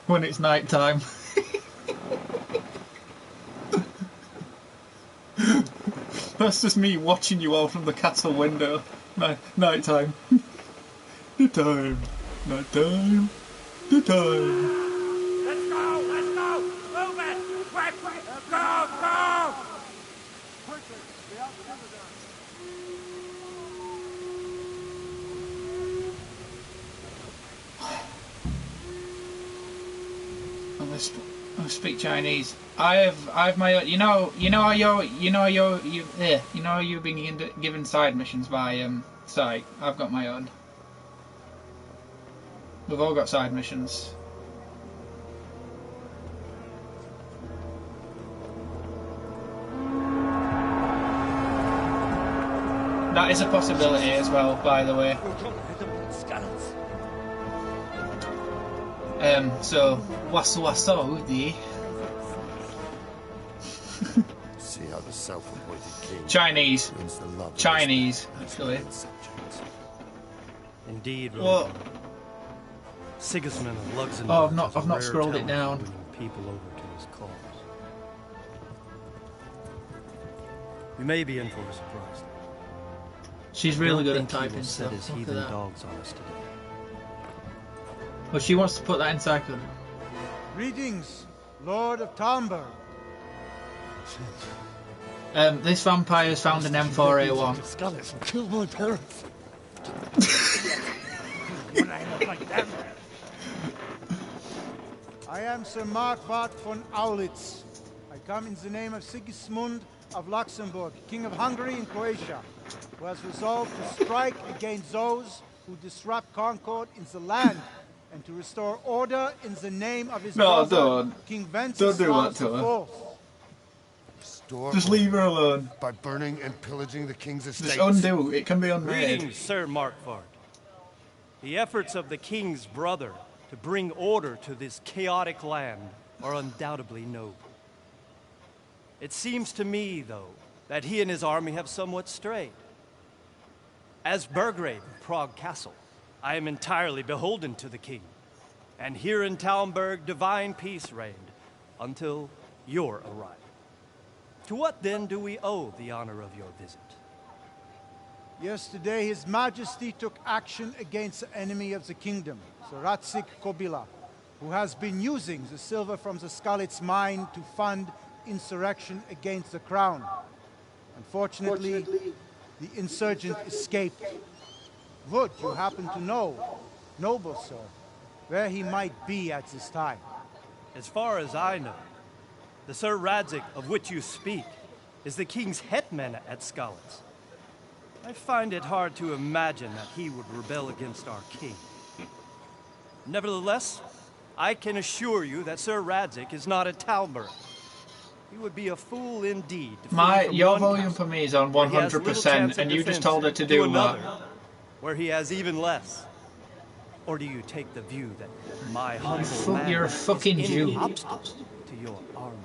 When it's night time. That's just me watching you all from the castle window. Night time. The time. Night time. The time. Let's go! Let's go! Move it! Quick! Go! Go! Quickly, the outskirts. I speak Chinese. I've my own, you know how you've been given side missions by Sai. I've got my own. We've all got side missions. That is a possibility as well, by the way. So wasso the See how the self-appointed king Chinese wins the love of Chinese actually. Indeed, What? Sigismund of Luxembourg. Oh, I've not scrolled it down. People over to his cause. You may be in for a surprise. She's really good at typing stuff. stuff. Look at that. Dogs on us today. Well, she wants to put that in cycle. Greetings, Lord of Talmberg. This vampire's found an M4A1. Scarlets and kill my parents. I am Sir Markvart von Aulitz. I come in the name of Sigismund of Luxembourg, King of Hungary and Croatia, who has resolved to strike against those who disrupt concord in the land and to restore order in the name of his brother, King Wenceslaus IV. Just leave her alone. By burning and pillaging the king's estates. Just undo. It can be unmade. Greetings, Sir Markvart. The efforts of the king's brother to bring order to this chaotic land are undoubtedly noble. It seems to me, though, that he and his army have somewhat strayed. As Burgrave of Prague Castle, I am entirely beholden to the king. And here in Talmberg, divine peace reigned until your arrival. To what then do we owe the honor of your visit? Yesterday, His Majesty took action against the enemy of the kingdom, the Ratsik Kobila, who has been using the silver from the Skalitz mine to fund insurrection against the crown. Unfortunately, the insurgent escaped. Would you happen to know, noble sir, where he might be at this time? As far as I know, the Sir Radzik of which you speak is the king's hetman at Skalitz. I find it hard to imagine that he would rebel against our king. Nevertheless, I can assure you that Sir Radzik is not at Talmberg. He would be a fool indeed to flee from your one volume castle for me is on where he has little 100%, chance of and you just defense told her to do another, that. where he has even less. Or do you take the view that my humble man You're a fucking is Jew. any obstacle to your army?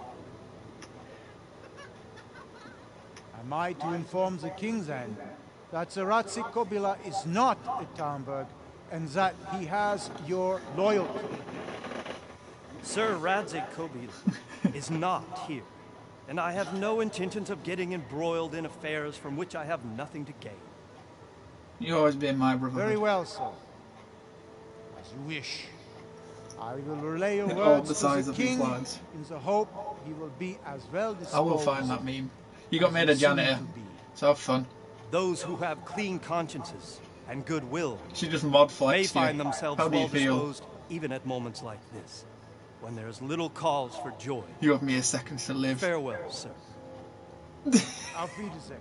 Am I to inform the king then that the Ratzik-Kobila is not a Talmberg and that he has your loyalty? Sir Radzik-Kobila is not here, and I have no intentions of getting embroiled in affairs from which I have nothing to gain. You always been my brother. Very well, sir. As you wish. I will relay your All words the to size the of these king lads. in the hope he will be as well disposed. I will find that meme. You got as made you a seem janitor. to be. So have fun. Those who have clean consciences and goodwill She just mod may flexed you. find themselves How do you well feel? disposed even at moments like this, when there is little cause for joy. You have mere seconds to live. Farewell, sir. Auf Wiedersehen.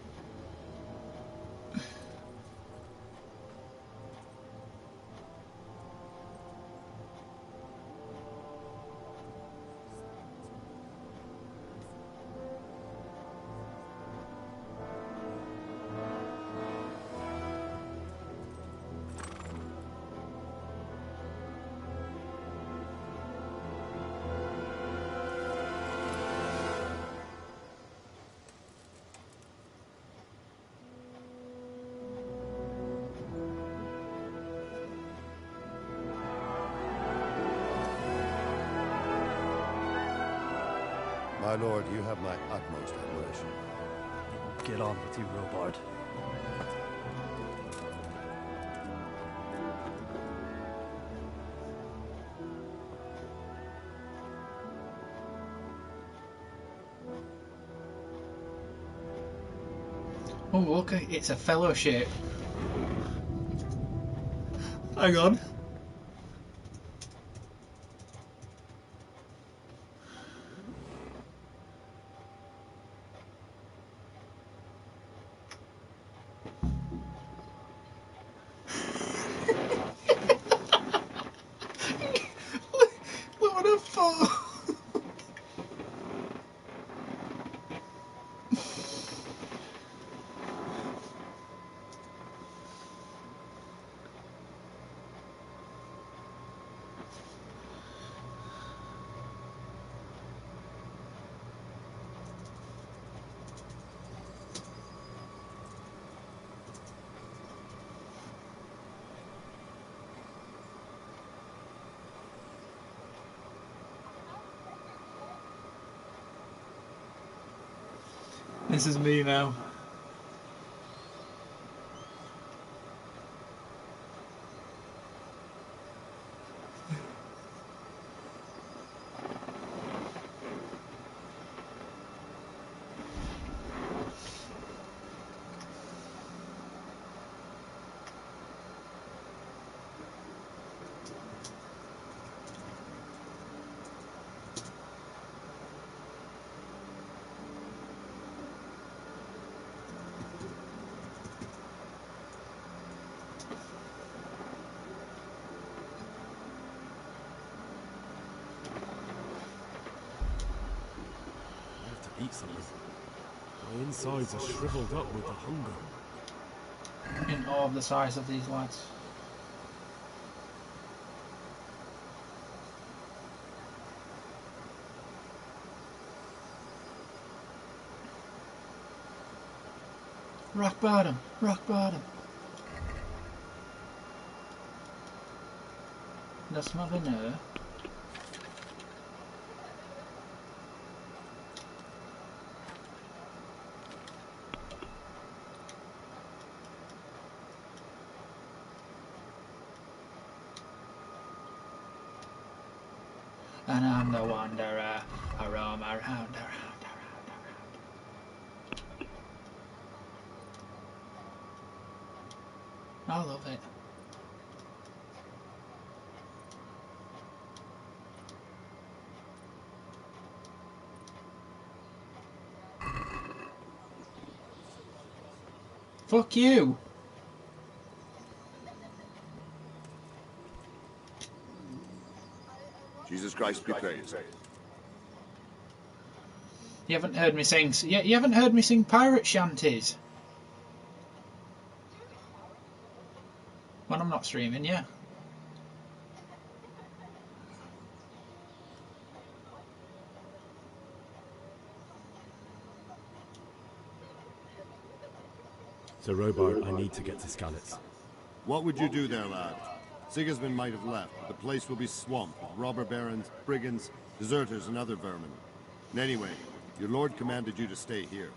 My lord, you have my utmost admiration. Get on with you, Robard. Oh, okay, it's a fellowship. Hang on. What a fall. This is me now. Eat something. My insides are shriveled up with the hunger. In awe of the size of these lads. Rock bottom, rock bottom. Lass mal rennen. And I'm the wanderer, I roam around. I love it. Fuck you! Jesus Christ be praised. You haven't heard me sing. You haven't heard me sing pirate shanties. When I'm not streaming, yeah. So, Robart, I need to get to Skalitz. What would you do there, lad? Sigismund might have left, but the place will be swamped with robber barons, brigands, deserters, and other vermin. And anyway, your lord commanded you to stay here.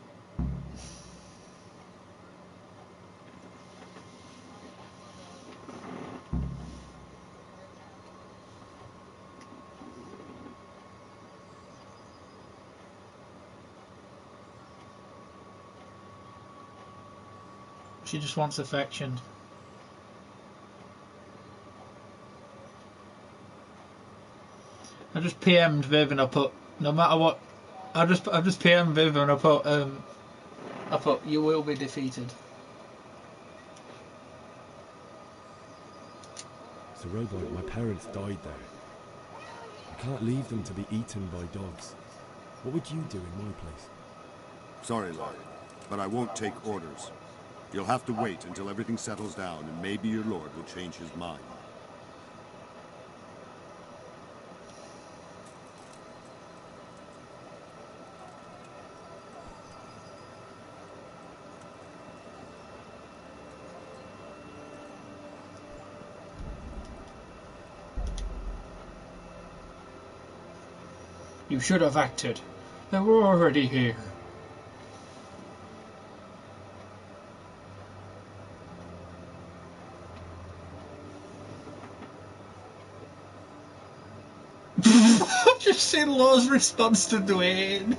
She just wants affection. I just PM'd Viv and I put, no matter what, I've just PM'd Viv and I put, you will be defeated. So, Robart, my parents died there. I can't leave them to be eaten by dogs. What would you do in my place? Sorry, lad, but I won't take orders. You'll have to wait until everything settles down, and maybe your lord will change his mind. You should have acted. They were already here. Just see Law's response to Dwayne.